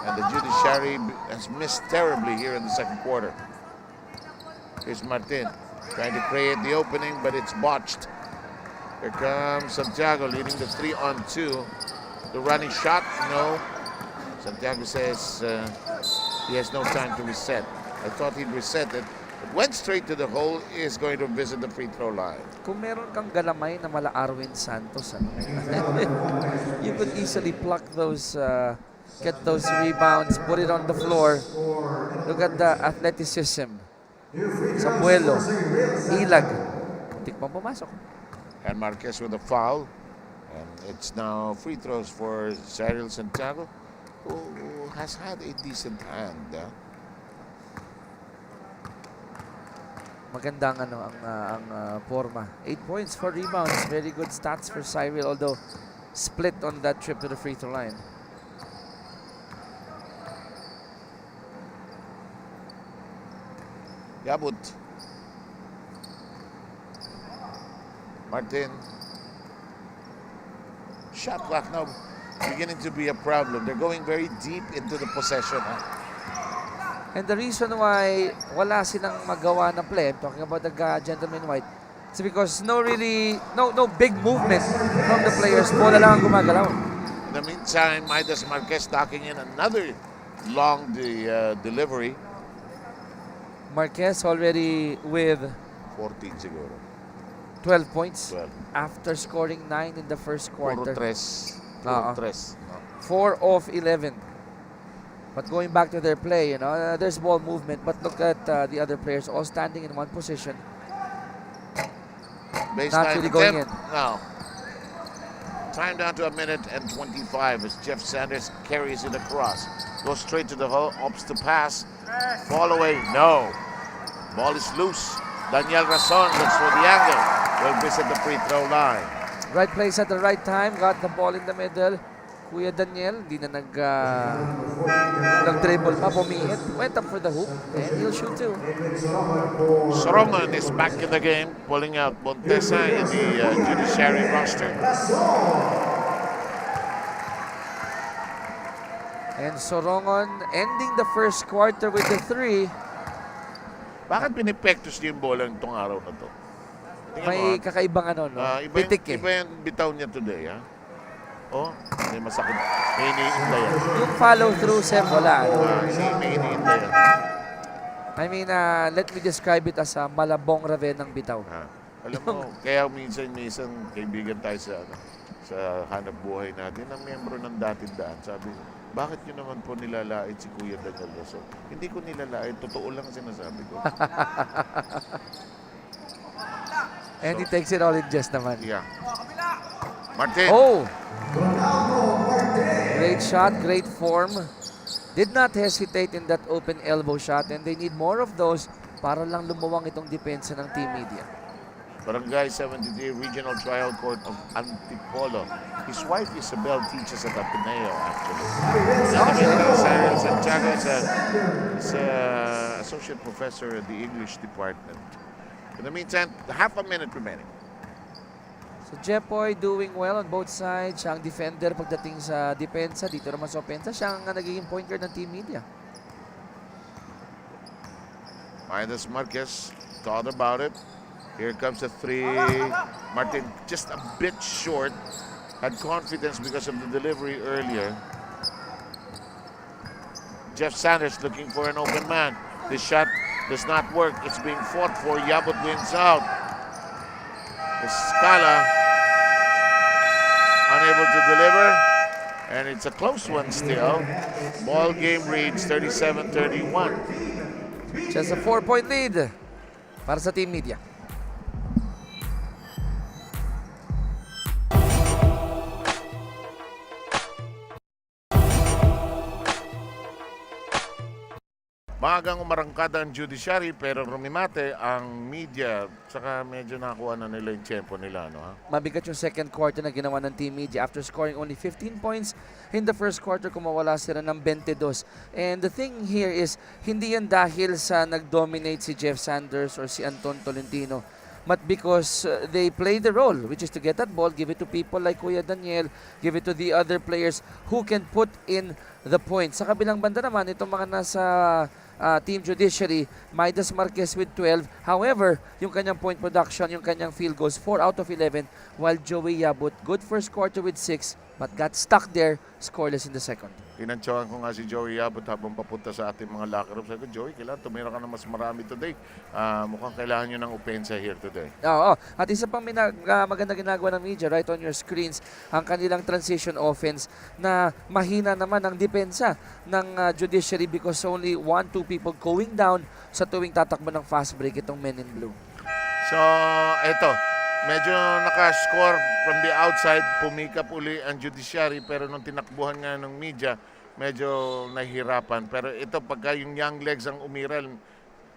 And the Judiciary has missed terribly here in the second quarter. Here's Martin trying to create the opening, but it's botched. Here comes Santiago leading the 3-on-2. The running shot, no. Santiago says he has no time to reset. I thought he'd reset it. It went straight to the hole, is going to visit the free throw line. Kung meron kang galamay na mala Arwin Santos, you could easily pluck those, get those rebounds, put it on the floor. Look at the athleticism. Samuelo, Ilag, tikmang pumasok. And Marquez with a foul. And it's now free throws for Cyril Santiago, who has had a decent hand. Magandang ang forma. 8 points, 4 rebounds. Very good stats for Cyril, although split on that trip to the free throw line. Yabut. Martin. Shot clock now beginning to be a problem. They're going very deep into the possession. And the reason why wala silang magawa ng play, I'm talking about the gentleman in white, it's because no big movement from the players. Bola lang ang gumagalaw. In the meantime, Ynares Marquez docking in another long delivery. Marquez already with 14 siguro. 12 points 12. after scoring 9 in the first Puro quarter. tres. Oo. Puro tres. No? 4 of 11. But going back to their play, there's ball movement. But look at the other players all standing in one position. Baseline really going attempt. No. Time down to 1:25 as Jeff Sanders carries it across. Goes straight to the hole, opts to pass. Fall away, no. Ball is loose. Daniel Rason looks for the angle. Will visit the free throw line. Right place at the right time. Got the ball in the middle. Kuya Daniel, di na nag-dribble pa, pumihit. Went up for the hoop, and he'll shoot too. Soroman is back in the game, pulling out Montesa in the Judiciary roster. And Sorongon ending the first quarter with the 3. Bakit pinipektos niya yung bola nitong araw na to? Tingnan mo, May kakaibang pitik eh. Iba yung bitaw niya today, ha? Oh, may masakit. May iniinda yan. Yung follow through, Sem, wala. May iniinda yan. I mean, let me describe it as a malabong rave ng bitaw. Ha? Alam mo, kaya minsan kaibigan tayo sa hanap buhay natin na miyembro ng Datindaan. Sabi, bakit nyo naman po nilalait si Kuya Daniel Rason? Hindi ko nilalait, totoo lang sinasabi ko. And he takes it all in just naman. Yeah. Martin. Oh! Great shot, great form. Did not hesitate in that open elbow shot, and they need more of those para lang lumuwang itong depensa ng Team Media. Barangay 73 Regional Trial Court of Antipolo. His wife Isabel teaches at Ateneo, actually. Santiago is an associate professor at the English department. In the meantime, half a minute remaining. So Jepoy doing well on both sides. Siya ang defender pagdating sa depensa. Dito naman sa opensa, siya ang nagiging point guard ng Team Media. Ynares Marquez thought about it. Here comes a 3. Martin just a bit short. Had confidence because of the delivery earlier. Jeff Sanders looking for an open man. This shot does not work. It's being fought for. Yabut wins out. Escala unable to deliver. And it's a close one still. Ball game reads 37-31. Just a 4-point lead para sa Team Media. Maagang umarangkada ang judiciary pero rumimate ang media. Saka medyo nakuha na nila yung tempo nila. No, ha? Mabigat yung second quarter na ginawa ng Team Media after scoring only 15 points in the first quarter. Kumawala sila ng 22. And the thing here is, hindi yan dahil sa nag-dominate si Jeff Sanders or si Anton Tolentino, but because they play the role, which is to get that ball, give it to people like Kuya Daniel, give it to the other players who can put in the points. Sa kabilang banda naman, itong mga nasa Team Judiciary, Ynares Marquez with 12. However, yung kanyang point production, yung kanyang field goals, 4 out of 11, while Joey Yabut, good first quarter with 6, but got stuck there, scoreless in the second. Tinantsawan ko nga si Joey Yabut habang papunta sa ating mga locker room. Sabi ko, Joey, kailangan tumira ka na mas marami today. Mukhang kailangan nyo ng opensa here today. Oo. At isa pang maganda ginagawa ng media, right on your screens, ang kanilang transition offense na mahina naman ang depensa ng Judiciary because only 1-2 people going down sa tuwing tatakbo ng fast break itong men in blue. So, eto. Medyo nakascore from the outside, pumikap uli ang judiciary pero nung tinakbuhan nga ng media, medyo nahihirapan. Pero ito pagka yung young legs ang umiral,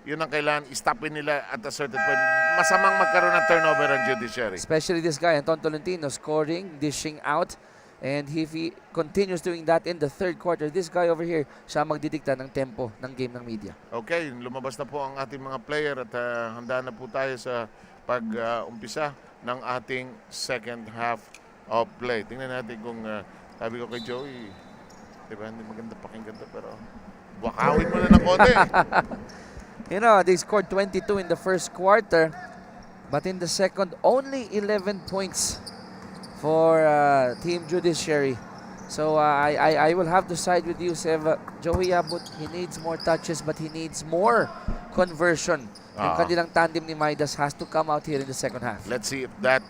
yun ang kailangan istopin nila at a certain point. Masamang magkaroon ng turnover ang judiciary. Especially this guy, Anton Tolentino, scoring, dishing out. And if he continues doing that in the third quarter, this guy over here, siya magdidikta ng tempo ng game ng media. Okay, lumabas na po ang ating mga player at handa na po tayo sa pag-umpisa ng ating second half of play. Tingnan natin kung sabi ko kay Joey, Diba? Hindi maganda pakinggan to, pero wakawin mo na ng konti. You know, they scored 22 in the first quarter, but in the second, only 11 points for Team Judiciary. So I will have to side with you, Sev. Joey Abot, he needs more touches, but he needs more conversion. Yung kanilang tandem ni Midas has to come out here in the second half. Let's see if that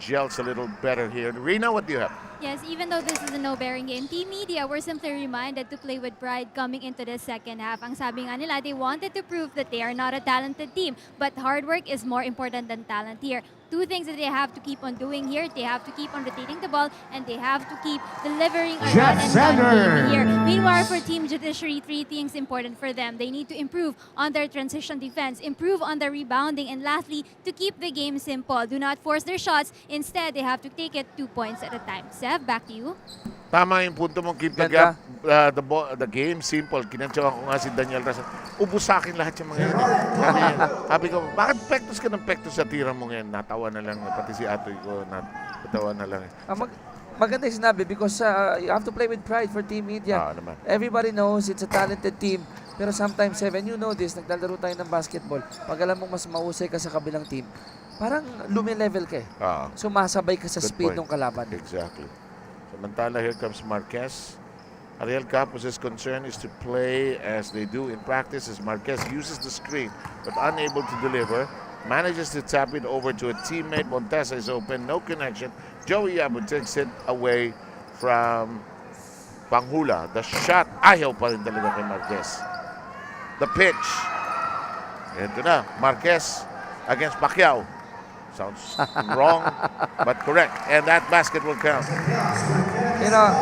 gels a little better here. Rina, what do you have? Yes, even though this is a no-bearing game, Team Media were simply reminded to play with pride coming into the second half. Ang sabi nga nila, they wanted to prove that they are not a talented team, but hard work is more important than talent here. Two things that they have to keep on doing here. They have to keep on rotating the ball, and they have to keep delivering a run and gun game here. Meanwhile, for Team Judiciary, three things important for them. They need to improve on their transition defense, improve on their rebounding, and lastly, to keep the game simple. Do not force their shots. Instead, they have to take it 2 points at a time. Sev, back to you. Tama yung punto mong keep the Ganda. gap, the game simple. Kinantsawan ko nga si Daniel Rasa. Ubus sa akin lahat yung mga yan. Sabi ko, bakit pektos ka ng pektos sa tira mo ngayon? Natawa na lang. Pati si Atoy ko, natawa na lang. Maganda yung sinabi because you have to play with pride for Team Media. Naman. Everybody knows it's a talented team. Pero sometimes, Seven, you know this, naglalaro tayo ng basketball. Pag alam mo mas mahusay ka sa kabilang team, parang lumilevel ka eh. Sumasabay ka sa Good speed point. ng kalaban. Exactly. Samantala, here comes Marquez. Ariel Capos' concern is to play as they do in practice as Marquez uses the screen but unable to deliver. Manages to tap it over to a teammate. Montesa is open, no connection. Joey Yabo takes it away from Panghula. The shot, ayaw pa rin talaga kay Marquez. The pitch. Ito na, Marquez against Pacquiao. Sounds wrong, but correct. And that basket will count. You know,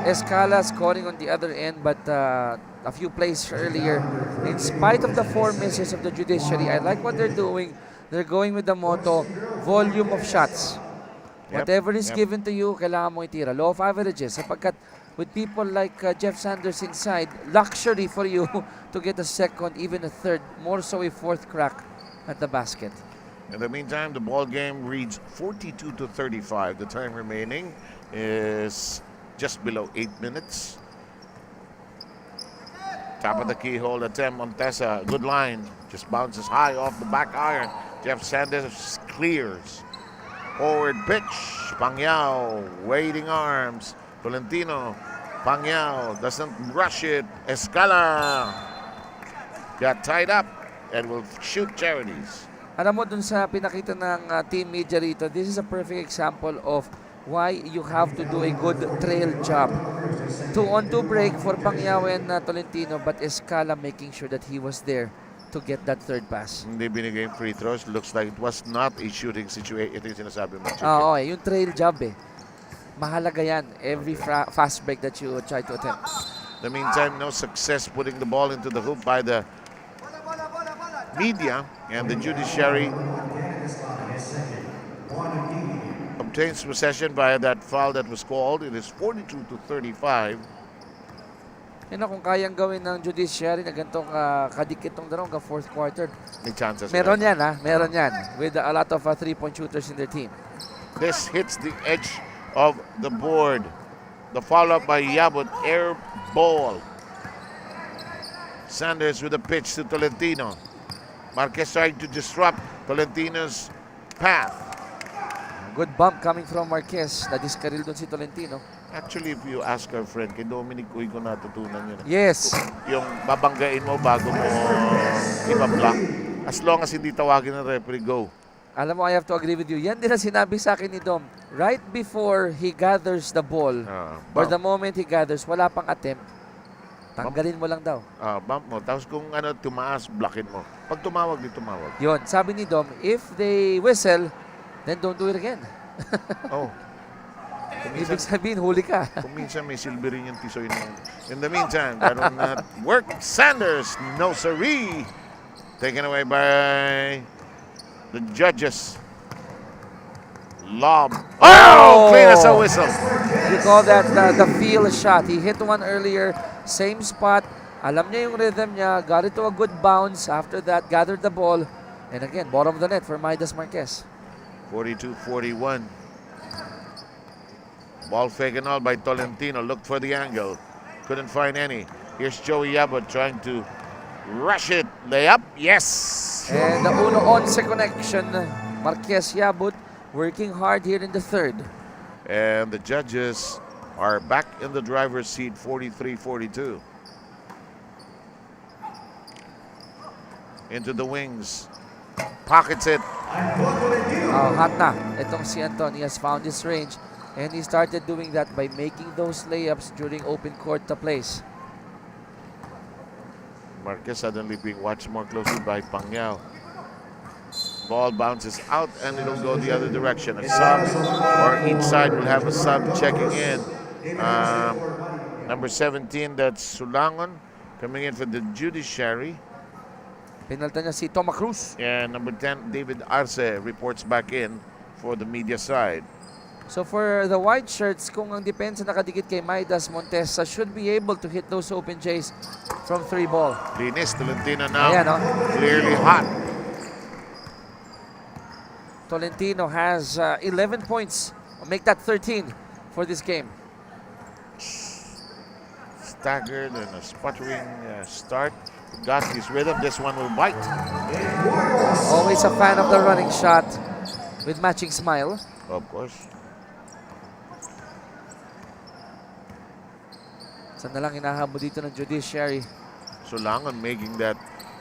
Escala scoring on the other end, but a few plays earlier, in spite of the 4 misses of the Judiciary, I like what they're doing. They're going with the motto, volume of shots. Whatever is given to you, kailangan mo itira. Law of averages. Sapagkat with people like Jeff Sanders inside, luxury for you to get a second, even a third, more so a fourth crack at the basket. In the meantime, the ball game reads 42-35. The time remaining is just below 8 minutes. Top of the keyhole attempt, Montesa. Good line. Just bounces high off the back iron. Jeff Sanders clears. Forward pitch. Pangyao. Waiting arms. Tolentino. Pangyao doesn't rush it. Escala got tied up and will shoot charities. Alam mo, dun sa pinakita ng Team Media rito, this is a perfect example of why you have to do a good trail job. 2-on-2 break for Pangyao and Tolentino, but Escala making sure that he was there to get that third pass. Hindi binigay yung free throws. Looks like it was not a shooting situation. Ito yung sinasabi mo. Oo, yung trail job eh. Mahalaga yan. Every fast break that you try to attempt. In the meantime, no success putting the ball into the hoop by the Media, and the Judiciary obtains possession via that foul that was called. It is 42-35. Yun na, kung kayang gawin ng Judiciary na ganitong kadikit ng dalawang fourth quarter. May chances. Meron yan ha, meron yan. With a lot of three-point shooters in their team. This hits the edge of the board. The follow-up by Yabot, air ball. Sanders with a pitch to Tolentino. Marquez trying to disrupt Tolentino's path. Good bump coming from Marquez. Na-discarril doon si Tolentino. Actually, if you ask our friend, kay Dominic Uy ko natutunan yun. Yes. Yung babanggain mo bago mo ipa-block. As long as hindi tawagin ng referee, go. Alam mo, I have to agree with you. Yan din ang sinabi sa akin ni Dom. Right before he gathers the ball, or the moment he gathers, wala pang attempt, tanggalin mo lang daw. Bump mo. Tapos kung tumaas, blockin mo. Pag tumawag, di tumawag. Yun, sabi ni Dom, if they whistle, then don't do it again. Oh. Ibig sabihin, huli ka. Kung minsan may silver rin yung tisoy na. In the meantime, that will not work. Sanders, no siree. Taken away by the judges. Lob. Oh! Clean as a whistle. You call that the feel shot. He hit one earlier, same spot. Alam niya yung rhythm niya, got it to a good bounce. After that, gathered the ball. And again, bottom of the net for Midas Marquez. 42-41. Ball fake and all by Tolentino. Looked for the angle. couldn't find any. Here's Joey Yabot trying to rush it. Layup, yes! And the 1-11 connection. Marquez Yabut working hard here in the third. And the judges are back in the driver's seat, 43-42. Into the wings. Pockets it. Hot na. Itong si Anton, he has found his range. And he started doing that by making those layups during open court to place. Marquez suddenly being watched more closely by Pangyao. Ball bounces out and it'll go the other direction. A sub, or each side will have a sub checking in. Number 17, that's Sulangon, coming in for the Judiciary. Pinalta niya si Toma Cruz. And number 10, David Arce, reports back in for the media side. So for the white shirts, kung ang depensa nakadikit kay Maidas, Montesa should be able to hit those open J's from 3 ball. Linis, Tolentino now, Ayan, oh. clearly hot. Tolentino has 11 points. Make that 13 for this game. Staggered and a sputtering start. Got his rhythm. This one will bite. Always a fan of the running shot with matching smile. Of course. Saan na lang hinahabol dito ng Judiciary. Sulangon making that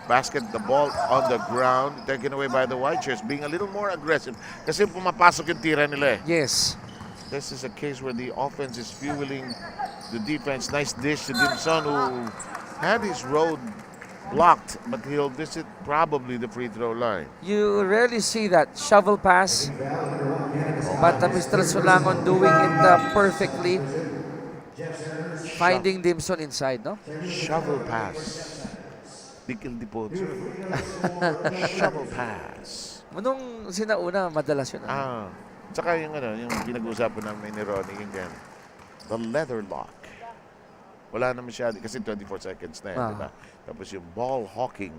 basket, the ball on the ground, taken away by the white shirts, being a little more aggressive. Kasi pumapasok yung tira nila eh. Yes. This is a case where the offense is fueling the defense. Nice dish to Dimson, who had his road blocked, but he'll visit probably the free throw line. You rarely see that shovel pass. But Mr. Sulangon doing it perfectly. Finding Dimson inside, no? Shovel pass. Dikil di po. Shovel pass. Nung sinauna, madalas yun. Tsaka yung yung pinag-uusapan namin ni Ronnie, yung the leather lock. Wala na masyado, kasi 24 seconds na yan, di ba? Tapos yung ball hawking.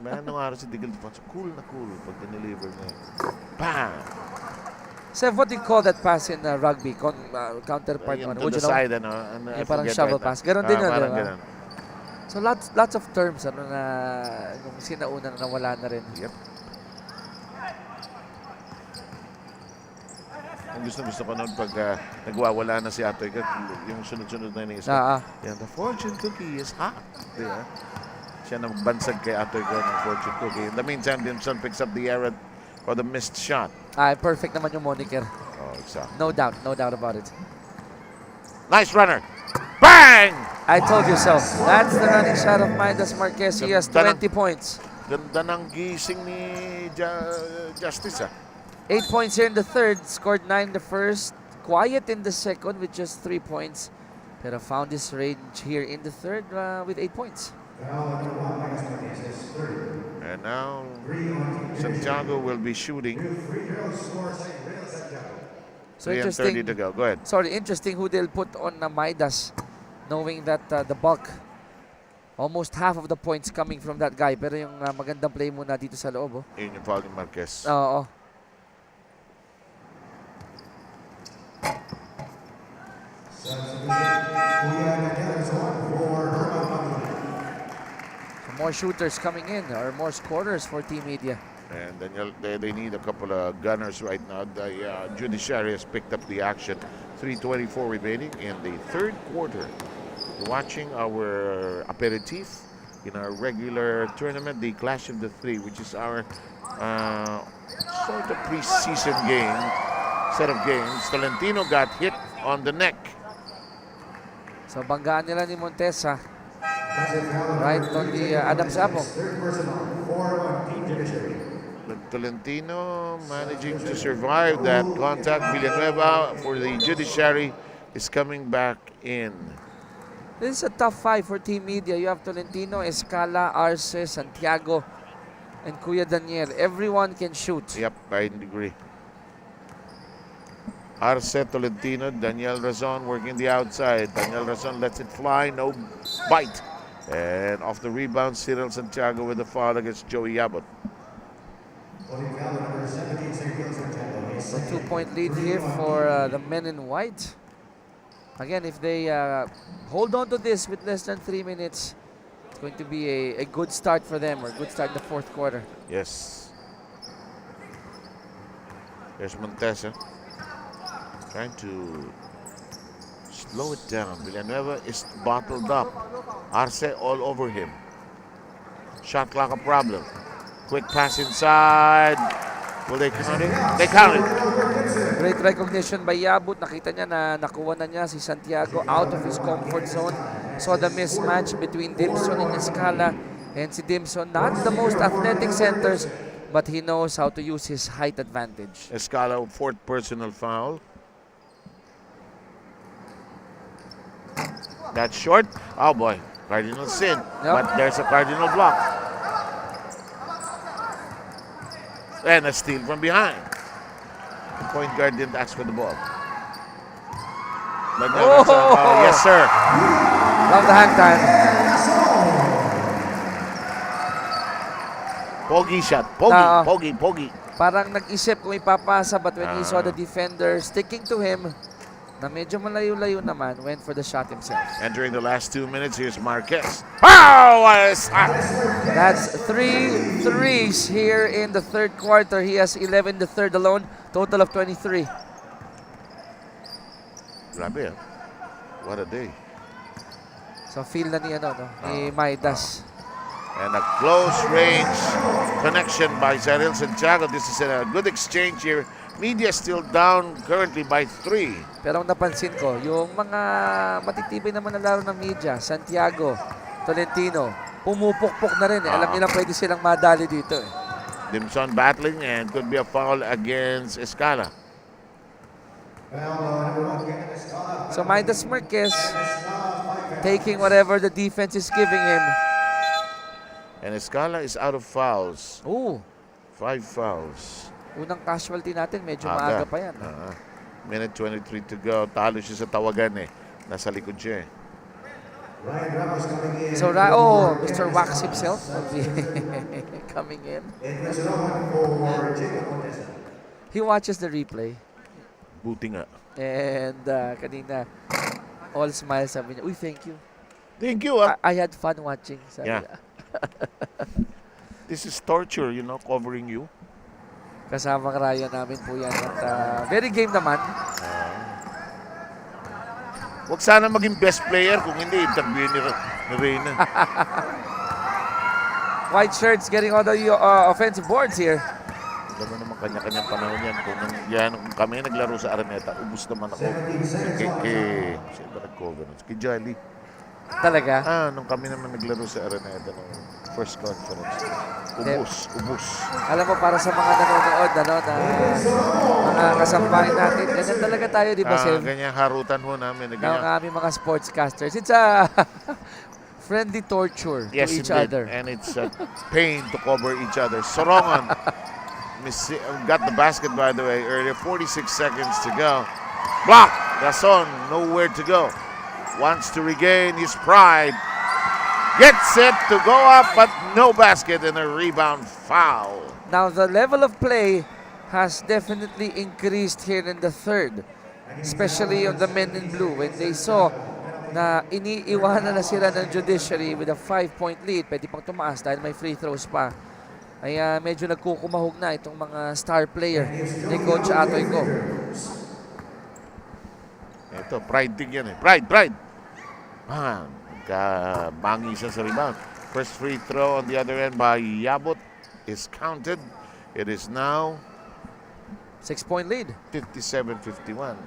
May anong araw si Digil Defonso, cool na cool pag dineliver niya. Bam! So what do you call that pass in rugby? Counterpart Yung on? to the side, I Yung parang forget shovel right pass. Ganon din yun, parang di ba? ganon. So lots of terms na nung sinauna na nawala na rin. Yep. Ang gusto ko nun pag nagwawala na si Atoy, yung sunod-sunod na inisip. Yan, the fortune cookie is hot. Diba? Siya na magbansag kay Atoy ng fortune cookie. In the meantime, Dimson picks up the error or the missed shot. Perfect naman yung moniker. Oh, exactly. No doubt about it. Nice runner. Bang! I told you so. That's the running shot of Midas Marquez. He has 20 points. Ganda ng gising ni Justice. 8 points here in the third. Scored 9 in the first. Quiet in the second with just 3 points. Pero found his range here in the third with 8 points. And now Santiago will be shooting. So 3 and 30 to go. Go ahead. Sorry, interesting who they'll put on Midas, knowing that the bulk, almost half of the points coming from that guy. Pero yung magandang play muna dito sa loob. Yun yung foul ni Marquez. Oo. More shooters coming in, or more scorers for Team Media. And then they need a couple of gunners right now. The Judiciary has picked up the action. 3:24 remaining in the third quarter. You're watching our aperitif in our regular tournament, the Clash of the Three, which is our sort of preseason game, set of games. Tolentino got hit on the neck. So banggaan nila ni Montesa. Right on the Adams apple. But Tolentino managing to survive that contact. Villanueva for the Judiciary is coming back in. This is a tough fight for Team Media. You have Tolentino, Escala, Arce, Santiago, and Kuya Daniel. Everyone can shoot. Yep, I agree. Arce, Tolentino, Daniel Razon working the outside. Daniel Razon lets it fly, no bite. And off the rebound, Cyril Santiago with the foul against Joey Yabot. So 2-point lead here for the men in white. Again, if they hold on to this with less than 3 minutes, it's going to be a good start for them, or good start in the fourth quarter. Yes. There's Montesa trying to slow it down. Villanueva is bottled up. Arce all over him. Shot clock a problem. Quick pass inside. Will they count it? They count it. Great recognition by Yabut. Nakita niya na nakuha na niya si Santiago out of his comfort zone. Saw the mismatch between Dimson and Escala. And si Dimson, not the most athletic centers, but he knows how to use his height advantage. Escala, fourth personal foul. That's short. Oh boy, Cardinal sin. Yep. But there's a Cardinal block. And a steal from behind. The point guard didn't ask for the ball. But now that's yes, sir. Love the hang time. Pogi shot. Pogi. Parang nag-isip kung ipapasa, but when he saw the defender sticking to him, na medyo malayo-layo naman, went for the shot himself. Entering the last 2 minutes, here's Marquez. Oh, what a shot! That's 3 threes here in the third quarter. He has 11 the third alone, total of 23. Grabe, what a day. So feel na ni, ni Maidas. And a close range connection by Cyril Santiago. This is a good exchange here. Media still down currently by 3. Pero ang napansin ko, yung mga matitibay naman na laro ng Media, Santiago, Tolentino, pumupukpok na rin. Alam nilang pwede silang madali dito. Dimson battling and could be a foul against Escala. So Midas Marquez taking whatever the defense is giving him. And Escala is out of fouls. Ooh, 5 fouls. unang casualty natin, medyo maaga pa yan. Minute 23 to go. Talo siya sa tawagan eh. Nasa likod siya eh. So, Mr. Wax himself will be coming in. He watches the replay. Buti nga. And kanina, all smiles, sabi niya, uy, thank you. Thank you. I had fun watching. Sabi niya. This is torture, covering you. Kasama karaya namin po yan. At very game naman. Huwag sana maging best player kung hindi interview ni Reyna. White shirts getting all the offensive boards here. Alam mo naman kanya-kanyang panahon yan. Kung kami naglaro sa Araneta, ubus naman ako. Sino ba nag-cover? Kay Jolly. Talaga? Nung kami naman naglaro sa Araneta nung first conference. Ubus. Alam mo, para sa mga nanonood, na mga kasampahin natin, ganyan talaga tayo, di ba, Sir? Ganyan harutan ho namin. Ng aming mga sportscasters. It's a friendly torture to each other. And it's a pain to cover each other. Sorongan got the basket, by the way, earlier. 46 seconds to go. Block! Rason, nowhere to go. Wants to regain his pride. Gets it to go up, but no basket and a rebound foul. Now, the level of play has definitely increased here in the third, especially on the men in blue. When they saw na iniiwanan na sila ng Judiciary with a 5-point lead, pwede pang tumaas dahil may free throws pa. Ay medyo nagkukumahog na itong mga star player ni Coach Atoy Go. Ito, pride din yan eh. Pride! Bangi siya sa rebound. First free throw on the other end by Yabut is counted. It is now 6-point lead. 57-51.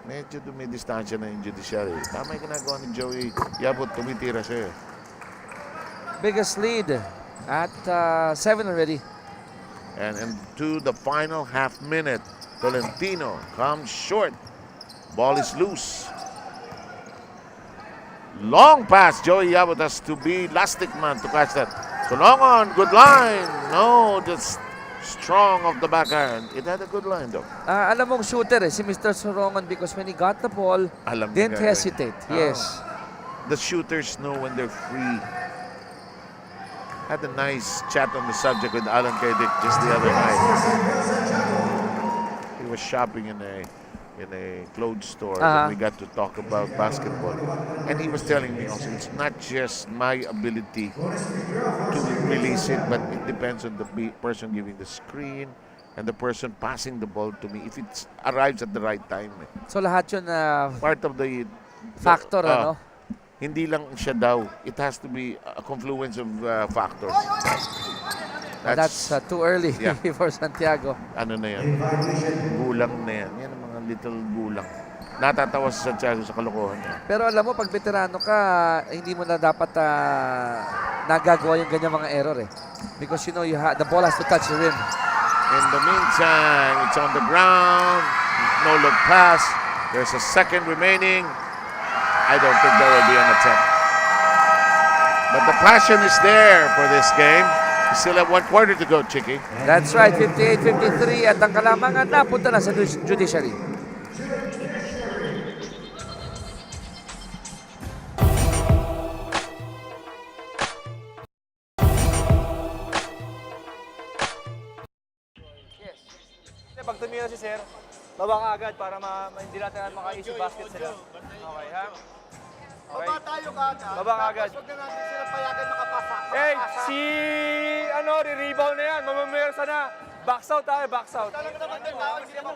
Medyo dumidistansya na yung Judiciary. Tama yung ginagawa ni Joey Yabut. Tumitira siya. Biggest lead at 7 already. And into the final half minute, Tolentino comes short. Ball is loose. Long pass. Joey Yabut has to be elastic man to catch that. So long on. Good line. No, just strong of the backhand. It had a good line though. Alam mong shooter si Mr. Sorongan, because when he got the ball, didn't hesitate. Yes. The shooters know when they're free. Had a nice chat on the subject with Alan Kedick just the other night. He was shopping in in a clothes store, Uh-huh. and we got to talk about basketball. And he was telling me also, it's not just my ability to release it, but it depends on the person giving the screen and the person passing the ball to me if it arrives at the right time. So lahat yun Part of the factor, ano? hindi lang siya daw. It has to be a confluence of factors. That's too early Yeah. for Santiago. Ano na yan? Gulang na yan. Yan ang mga little gulang. Natatawa sa Santiago sa kalokohan niya. Pero alam mo, pag veterano ka, hindi mo na dapat nagagawa yung ganyan mga error eh. Because you know, the ball has to touch the rim. In the meantime, it's on the ground. No look pass. There's a second remaining. I don't think there will be an attempt. But the passion is there for this game. We still have 1 quarter to go, Chicky. That's right, 58-53 at ang kalamangan napunta na sa Judiciary. Pag tumira si Sir, baba ka agad para hindi natin maka-easy basket sila. Okay, ha? Okay. Baba tayo kagad. Baba ka agad. Huwag na natin sila payagan makapasa. Hey, re-rebound na yan. Mamamersa na. Box out tayo, box out.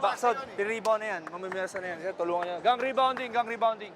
Box out, re-rebound na yan. Mamamersa na yan. Sir, tulungan niya. Gang rebounding, gang rebounding.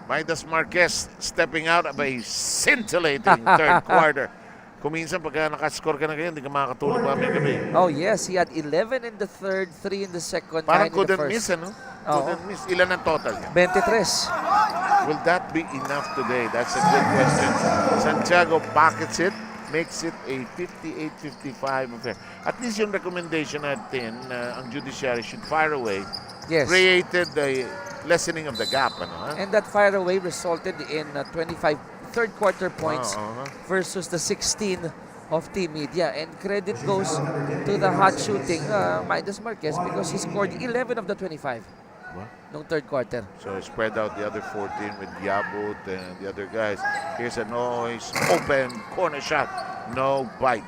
Midas Marquez stepping out of a scintillating third quarter. Kung minsan pagka nakascore ka na ganyan, hindi ka makakatulog mamayang gabi. Oh yes, he had 11 in the third, 3 in the second, 9 Parang in the couldn't first. miss, ano? Oo. Couldn't miss. Ilan ang total niya? 23. Will that be enough today? That's a good question. Santiago pockets it, makes it a 58-55 affair. At least yung recommendation natin, ang judiciary should fire away, Yes. created the lessening of the gap. Ano, ha? And that fire away resulted in 25 third quarter points versus the 16 of Team Media. And credit goes to the hot shooting, Midas Marquez, because he scored 11 of the 25 nung third quarter. So spread out the other 14 with Yabut and the other guys. Here's a noise, open, corner shot, no bite.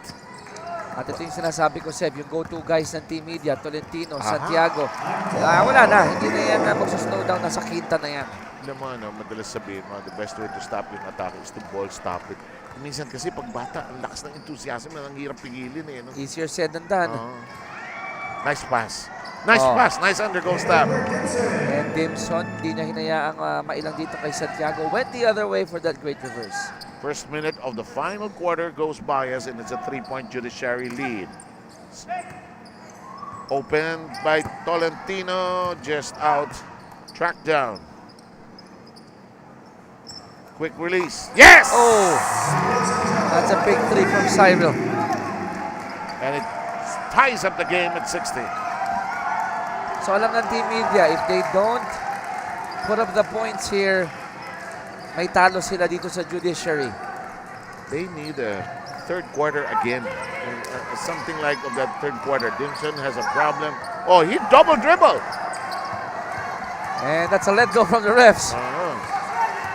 At ito yung sinasabi ko, Seb, yung go-to guys ng Team Media, Tolentino, Santiago. Wala na, hindi na yan magsuslow down, nasa kita na yan. Alam mo, ano, madalas sabihin mo, the best way to stop yung attack is to ball stop it. Minsan kasi pag bata, ang lakas ng enthusiasm, ang hirap pigilin eh. No? Easier said than done. Nice pass. Nice pass. Nice undergo stop. And Dimson, di niya hinayaang mailang dito kay Santiago. Went the other way for that great reverse. First minute of the final quarter goes by us, and it's a 3-point Judiciary lead. Opened by Tolentino, just out, tracked down. Quick release. Yes! Oh! That's a big three from Cyril. And it ties up the game at 60. So alam ng Team Media, if they don't put up the points here, may talo sila dito sa Judiciary. They need a third quarter again. Something like of that third quarter. Dimson has a problem. Oh, he double dribble. And that's a let go from the refs.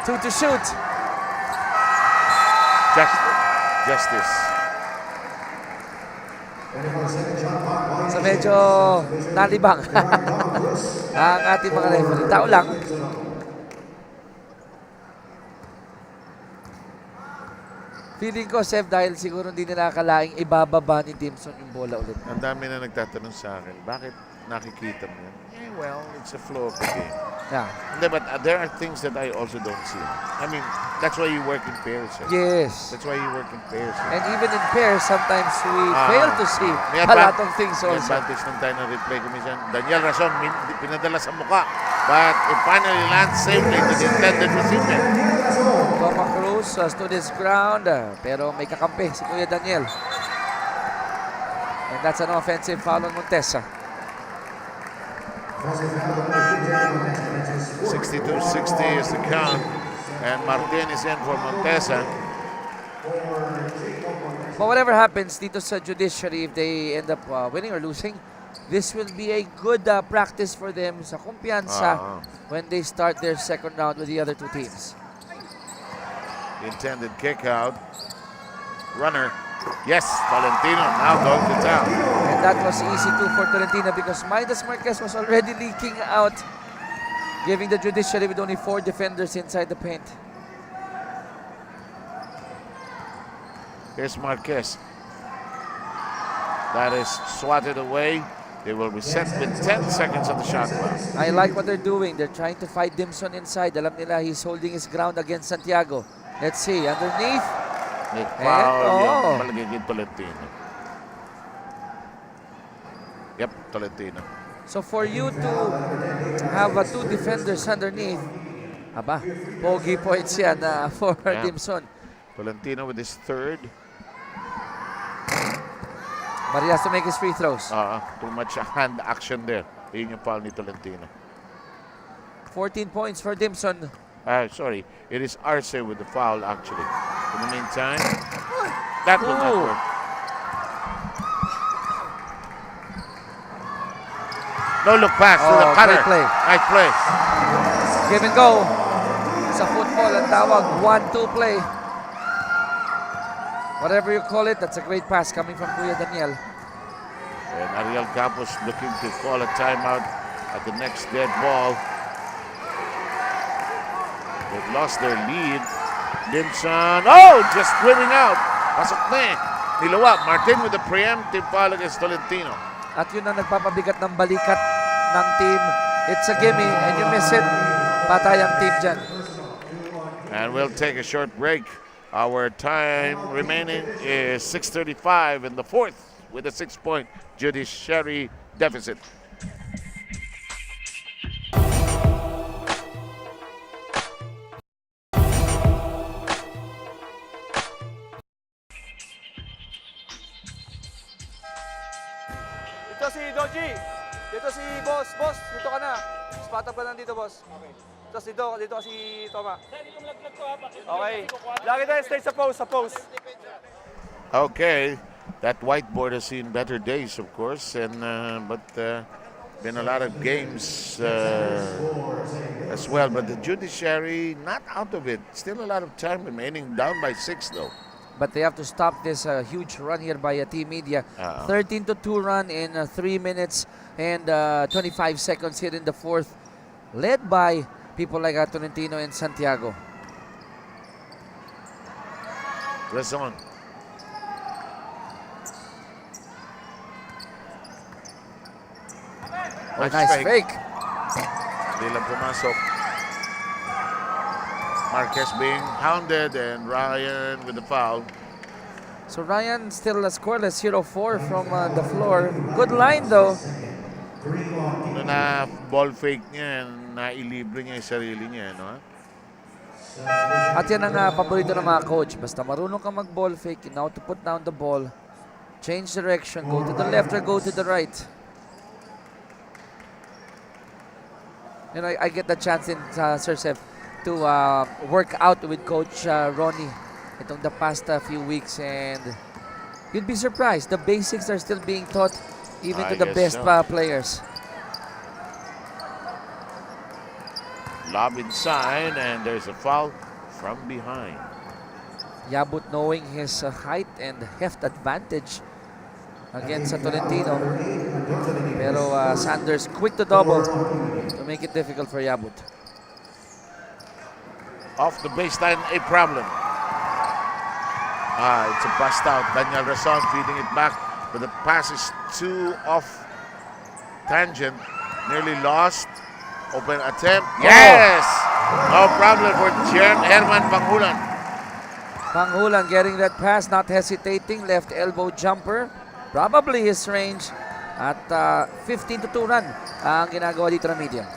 2 to shoot. Justice. So medyo nalibang ang ating mga referee. Tao lang. Feeling ko, Sef, dahil siguro hindi nila akalaing ibababa ni Dimson yung bola ulit. Ang dami na nagtatanong sa akin, bakit nakikita mo yan? Well, it's a flow of the game. Yeah. Hindi, but there are things that I also don't see. I mean, that's why you work in pairs. Eh? Yes. That's why you work in pairs. Eh? And even in pairs, sometimes we fail to see May a lot of things May also. advantage ng tayo ng replay commission. Daniel Rason, pinadala sa muka. But it finally lands safely to the intended recipient. Toma Cruz stood his ground, pero may kakampi si Kuya Daniel. And that's an offensive foul on Montesa. 62-60 is the count. And Martin is in for Montesa. But whatever happens dito sa Judiciary, if they end up winning or losing, this will be a good practice for them sa kumpiyansa when they start their second round with the other two teams. intended kick out. Runner. Yes, Tolentino now going to town. And that was easy too for Tolentino because Midas Marquez was already leaking out, giving the Judiciary with only 4 defenders inside the paint. Here's Marquez. That is swatted away. They will reset with 10 seconds on the shot clock. I like what they're doing. They're trying to fight Dimson inside. Alam nila he's holding his ground against Santiago. Let's see, underneath. May foul yung oh. magiging Tolentino. Yep, Tolentino. So for you to have 2 defenders underneath, aba, pogi points yan for Yeah. Dimson. Tolentino with his third. But he has to make his free throws. Too much hand action there. Yun yung foul ni Tolentino. 14 points for Dimson. Sorry, it is Arce with the foul actually. In the meantime, that will not Ooh. work. No look pass to the cutter. Great play. Nice play. Give and go. Sa football, ang tawag 1-2 play. Whatever you call it, that's a great pass coming from Kuya Daniel. And Ariel Campos looking to call a timeout at the next dead ball. They've lost their lead. Dimson, just swimming out. Pasok na eh. Nilawa, Martin with the preemptive foul against Tolentino. At yun ang nagpapabigat ng balikat ng team. It's a gimme and you miss it. Patay ang team dyan. And we'll take a short break. Our time remaining is 6:35 in the fourth with a 6-point Judiciary deficit. Dito si Doji. Dito si Boss. Boss, dito ka na. Spot up ka na dito, Boss. Okay. Tapos dito si Toma. Okay. Lagi tayo stay sa post, Okay, that whiteboard has seen better days, of course, and but been a lot of games as well. But the Judiciary not out of it. Still a lot of time remaining. Down by 6 though. But they have to stop this huge run here by Team Media. 13-2 run in 3 minutes and 25 seconds here in the fourth, led by people like Tolentino and Santiago. Razon. Nice fake. Di lang pumasok. Marquez being hounded and Ryan with the foul. So Ryan still scoreless, 0-4 from the floor. Good line though. Ano na ball fake niya, nailibre niya yung sarili niya, no? At yan ang paborito ng mga coach. Basta marunong ka mag-ball fake, you know to put down the ball, change direction, go to the left or go to the right. You know, I get the chance in Sir Sef to work out with Coach Ronnie itong the past few weeks, and you'd be surprised. The basics are still being taught even to the best players. Lob inside, and there's a foul from behind. Yabut knowing his height and heft advantage against Tolentino. Pero Sanders quick to double to make it difficult for Yabut. Off the baseline, a problem. It's a bust out. Daniel Rason feeding it back, but the pass is too off tangent. Nearly lost. Open attempt. Yes! No problem for Herman Panghulan. Panghulan getting that pass, not hesitating. Left elbow jumper. Probably his range at 15-2 run ang ginagawa dito ng Media.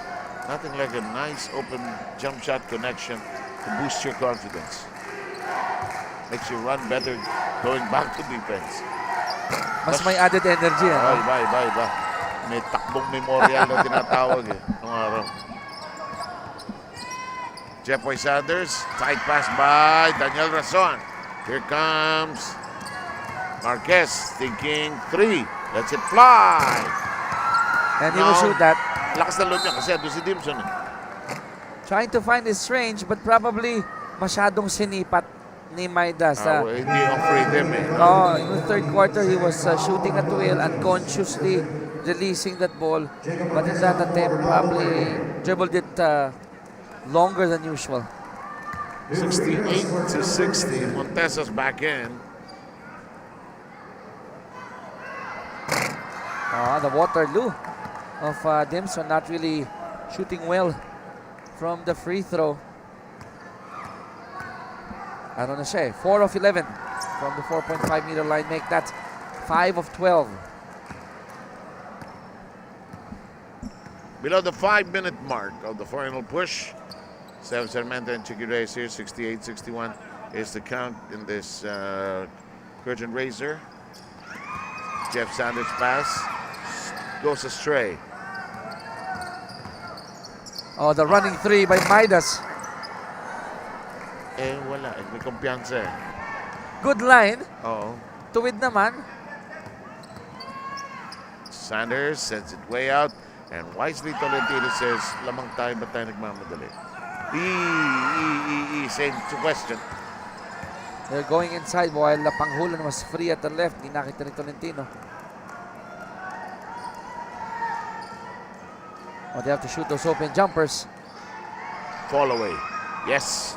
Nothing like a nice open jump shot connection to boost your confidence. Makes you run better going back to defense. Mas may added energy. Iba. May takbong memorial na tinatawag nung araw. Jeffoy Sanders, tight pass by Daniel Rason. Here comes Marquez thinking 3. Lets it fly. And he will shoot that. Lakas na load niya kasi ando si Dimson. Trying to find his range but probably masyadong sinipat ni Midas. Hindi off rhythm eh. In the third quarter, he was shooting at will, unconsciously releasing that ball. But in that attempt, probably dribbled it longer than usual. 68-60. Montesa's back in. The Waterloo of Dimson not really shooting well from the free throw. Ano na siya eh, 4 of 11 from the 4.5 meter line, make that 5 of 12. Below the 5-minute mark of the final push, Sam Sarmiento and Chicky Reyes here, 68-61 is the count in this curtain raiser. Jeff Sanders' pass goes astray. The running three by Midas. Wala. May kumpiyansa eh. Good line. Oo. Tuwid naman. Sanders sends it way out. And wisely Tolentino says, lamang tayo, ba't tayo nagmamadali? Same question. They're going inside while Panghulan was free at the left. Di nakita ni Tolentino. They have to shoot those open jumpers. Fall away. Yes.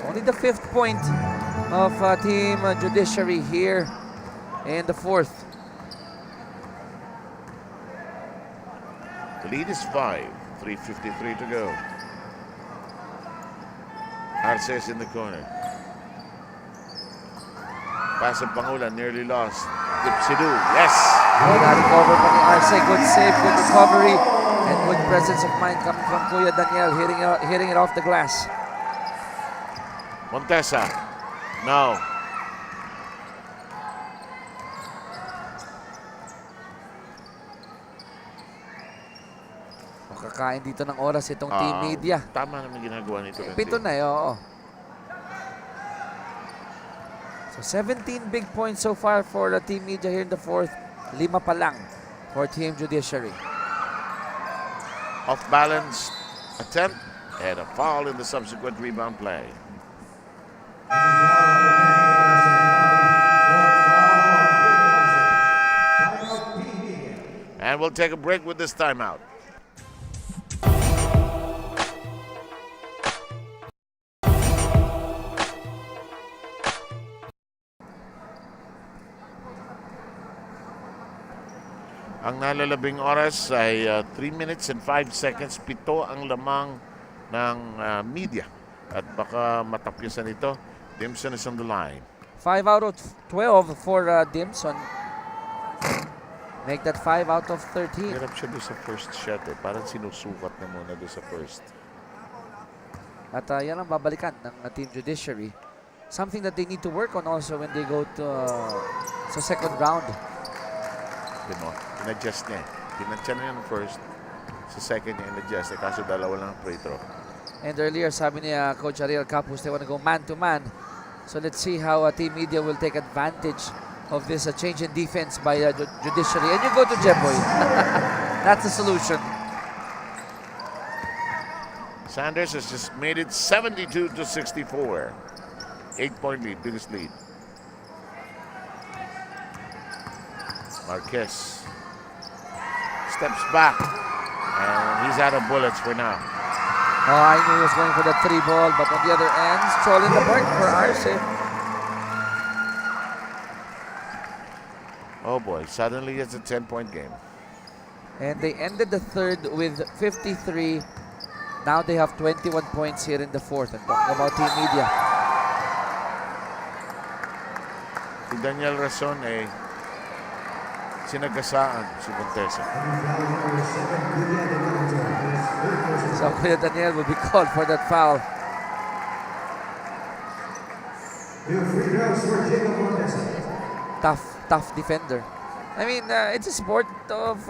Only the 5th point of Team Judiciary here in the 4th. The lead is 5. 3:53 to go. Arces in the corner. Pass of Pangulan, nearly lost. Dipsidu, yes! Na-recover pa ni Arce. Good save, good recovery, and good presence of mind coming from Kuya Daniel, hitting it off the glass. Montesa, no. Kakain dito ng oras itong Team Media. Tama naman ginagawa nito. 7 na oo. So 17 big points so far for the Team Media here in the 4th. 5 pa lang for Team Judiciary. Off balance attempt and a foul in the subsequent rebound play. And we'll take a break with this timeout. Ang nalalabing oras ay 3 minutes and 5 seconds. 7 ang lamang ng media. At baka matapyasan ito. Dimson is on the line. 5 out of 12 for Dimson. Make that 5 out of 13. Hirap siya doon sa first shot eh. Parang sinusukat na muna doon sa first. At yan ang babalikan ng Team Judiciary. Something that they need to work on also when they go to sa second round. In-adjust niya eh. Tinansya na yung first. Sa second niya in-adjust eh. Kaso dalawa lang ang free throw. And earlier sabi ni Coach Ariel Capus they want to go man-to-man. So let's see how Team Media will take advantage of this change in defense by Judiciary. And you go to Jeboy. That's the solution. Sanders has just made it 72-64. 8-point lead, biggest lead. Marquez steps back, and he's out of bullets for now. I knew he was going for the 3 ball, but on the other end, strolling the mark for Arce. Oh boy, suddenly it's a 10-point game. And they ended the 3rd with 53. Now they have 21 points here in the 4th. I'm talking about Team Media. Si Daniel Rason eh, sinagasaan si Montesa. So Kuya Daniel will be called for that foul. Tough defender. I mean, it's a sport of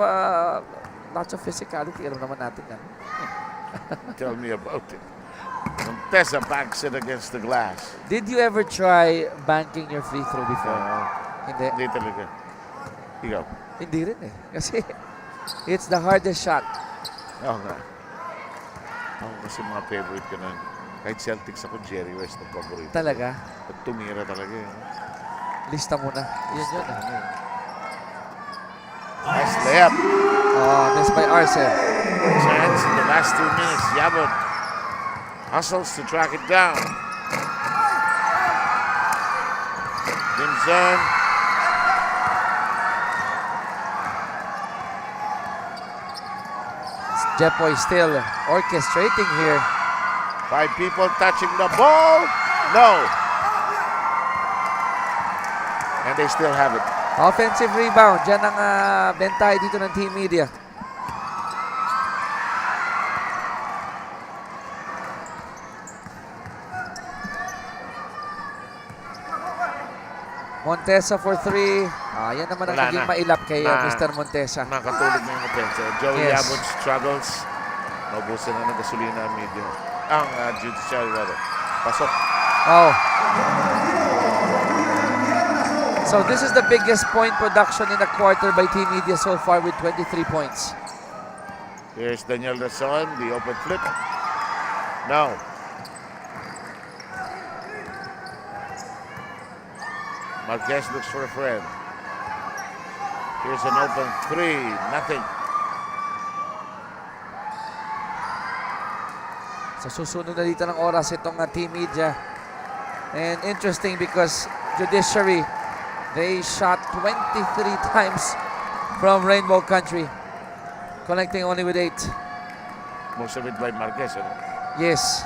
lots of physicality. Alam naman natin yan. Tell me about it. Montesa backs it against the glass. Did you ever try banking your free throw before? Hindi. Hindi talaga. Ikaw? Hindi rin eh. Kasi it's the hardest shot. Oo nga. Ako kasi mga favorite ko nun. Kahit Celtics ako, Jerry West ang paborito. Talaga? At tumira talaga yun. Lista mo na. Yun yun. Nice layup. Oh, missed by Arce. Chance in the last 2 minutes. Yabon hustles to track it down. Dimson. Jepoy still orchestrating here. 5 people touching the ball. No. And they still have it. Offensive rebound. Diyan ang bentay dito ng Team Media. Montesa for 3. Yan naman ang Wala naging na. mailap kay Na- Mr. Montesa. Nakatulog na yung offense. Joey Yes. Yabon struggles. Naubusan na ng gasolina ang media. Ang judiciary rather. Pasok. Oh. So this is the biggest point production in a quarter by Team Media so far with 23 points. Here's Daniel Rason, the open flip. No. Marquez looks for a friend. Here's an open 3, nothing. Sa susunod na dito ng oras itong Team Media. And interesting because Judiciary, they shot 23 times from Rainbow Country, connecting only with 8. Most of it by Marquez. Ano? Yes.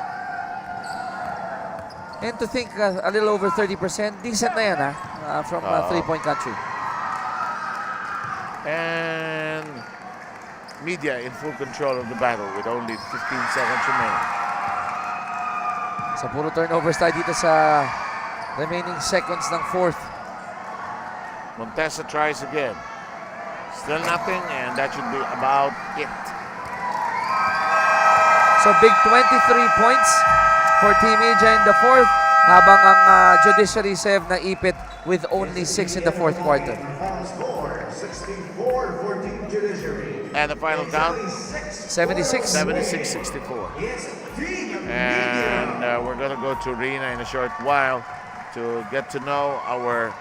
And to think a little over 30%, decent na yan from three-point country. And media in full control of the battle with only 15 seconds remaining. So puro turnovers tayo dito sa remaining seconds ng fourth. Montesa tries again. Still nothing, and that should be about it. So big 23 points for Team Media in the fourth, habang ang Judiciary Sev na ipit with only 6 in the fourth quarter. And the final count, 76. 76-64. And we're going to go to Rina in a short while to get to know our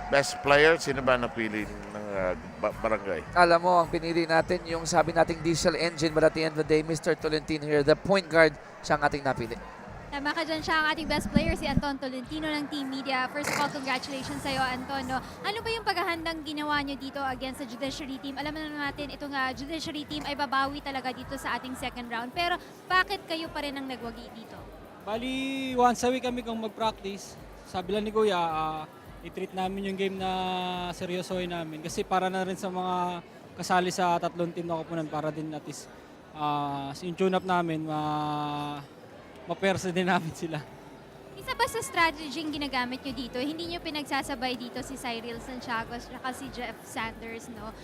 best players. Sino ba napili ng barangay? Alam mo, ang pinili natin yung sabi nating diesel engine, but at the end of the day, Mr. Tolentino here, the point guard, siya ang ating napili. Tama ka dyan, siya ang ating best player, si Anton Tolentino ng Team Media. First of all, congratulations sa'yo, Anton. No? Ano ba yung paghahandang ginawa niyo dito against the Judiciary team? Alam na natin, itong Judiciary team ay babawi talaga dito sa ating second round. Pero bakit kayo pa rin ang nagwagi dito? Bali, once a week kami kung mag-practice. Sabi lang ni Kuya, i-treat namin yung game na seryosohin namin. Kasi para na rin sa mga kasali sa tatlong team na kupunan, para din at least yung tune-up namin, ma-perse din namin sila. Isa ba sa strategy yung ginagamit nyo dito? Hindi nyo pinagsasabay dito si Cyril Santiago at si Jeff Sanders, no?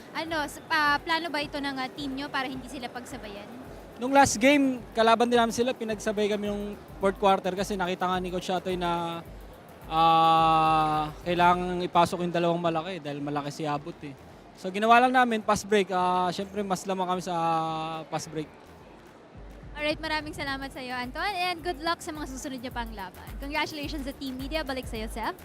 Plano ba ito ng team nyo para hindi sila pagsabayan? Nung last game, kalaban din namin sila, pinagsabay kami nung fourth quarter kasi nakita nga ni Coach Atoy na kailangan ipasok yung dalawang malaki dahil malaki si Abot eh. So ginawa lang namin, pass break. Siyempre mas lamang kami sa pass break. Alright, maraming salamat sa iyo, Anton, and good luck sa mga susunod niyo pang laban. Congratulations sa Team Media. Balik sa iyo, Seb.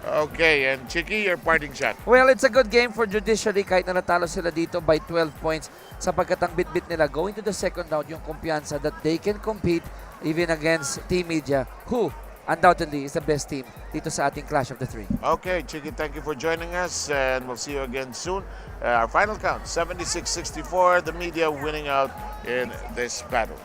Okay, and Chicky, your parting shot. Well, it's a good game for Judiciary kahit na natalo sila dito by 12 points sapagkat ang bit-bit nila going to the second round yung kumpiyansa that they can compete even against Team Media, who undoubtedly is the best team dito sa ating Clash of the Three. Okay, Chicky, thank you for joining us, and we'll see you again soon. Our final count, 76-64, the media winning out in this battle.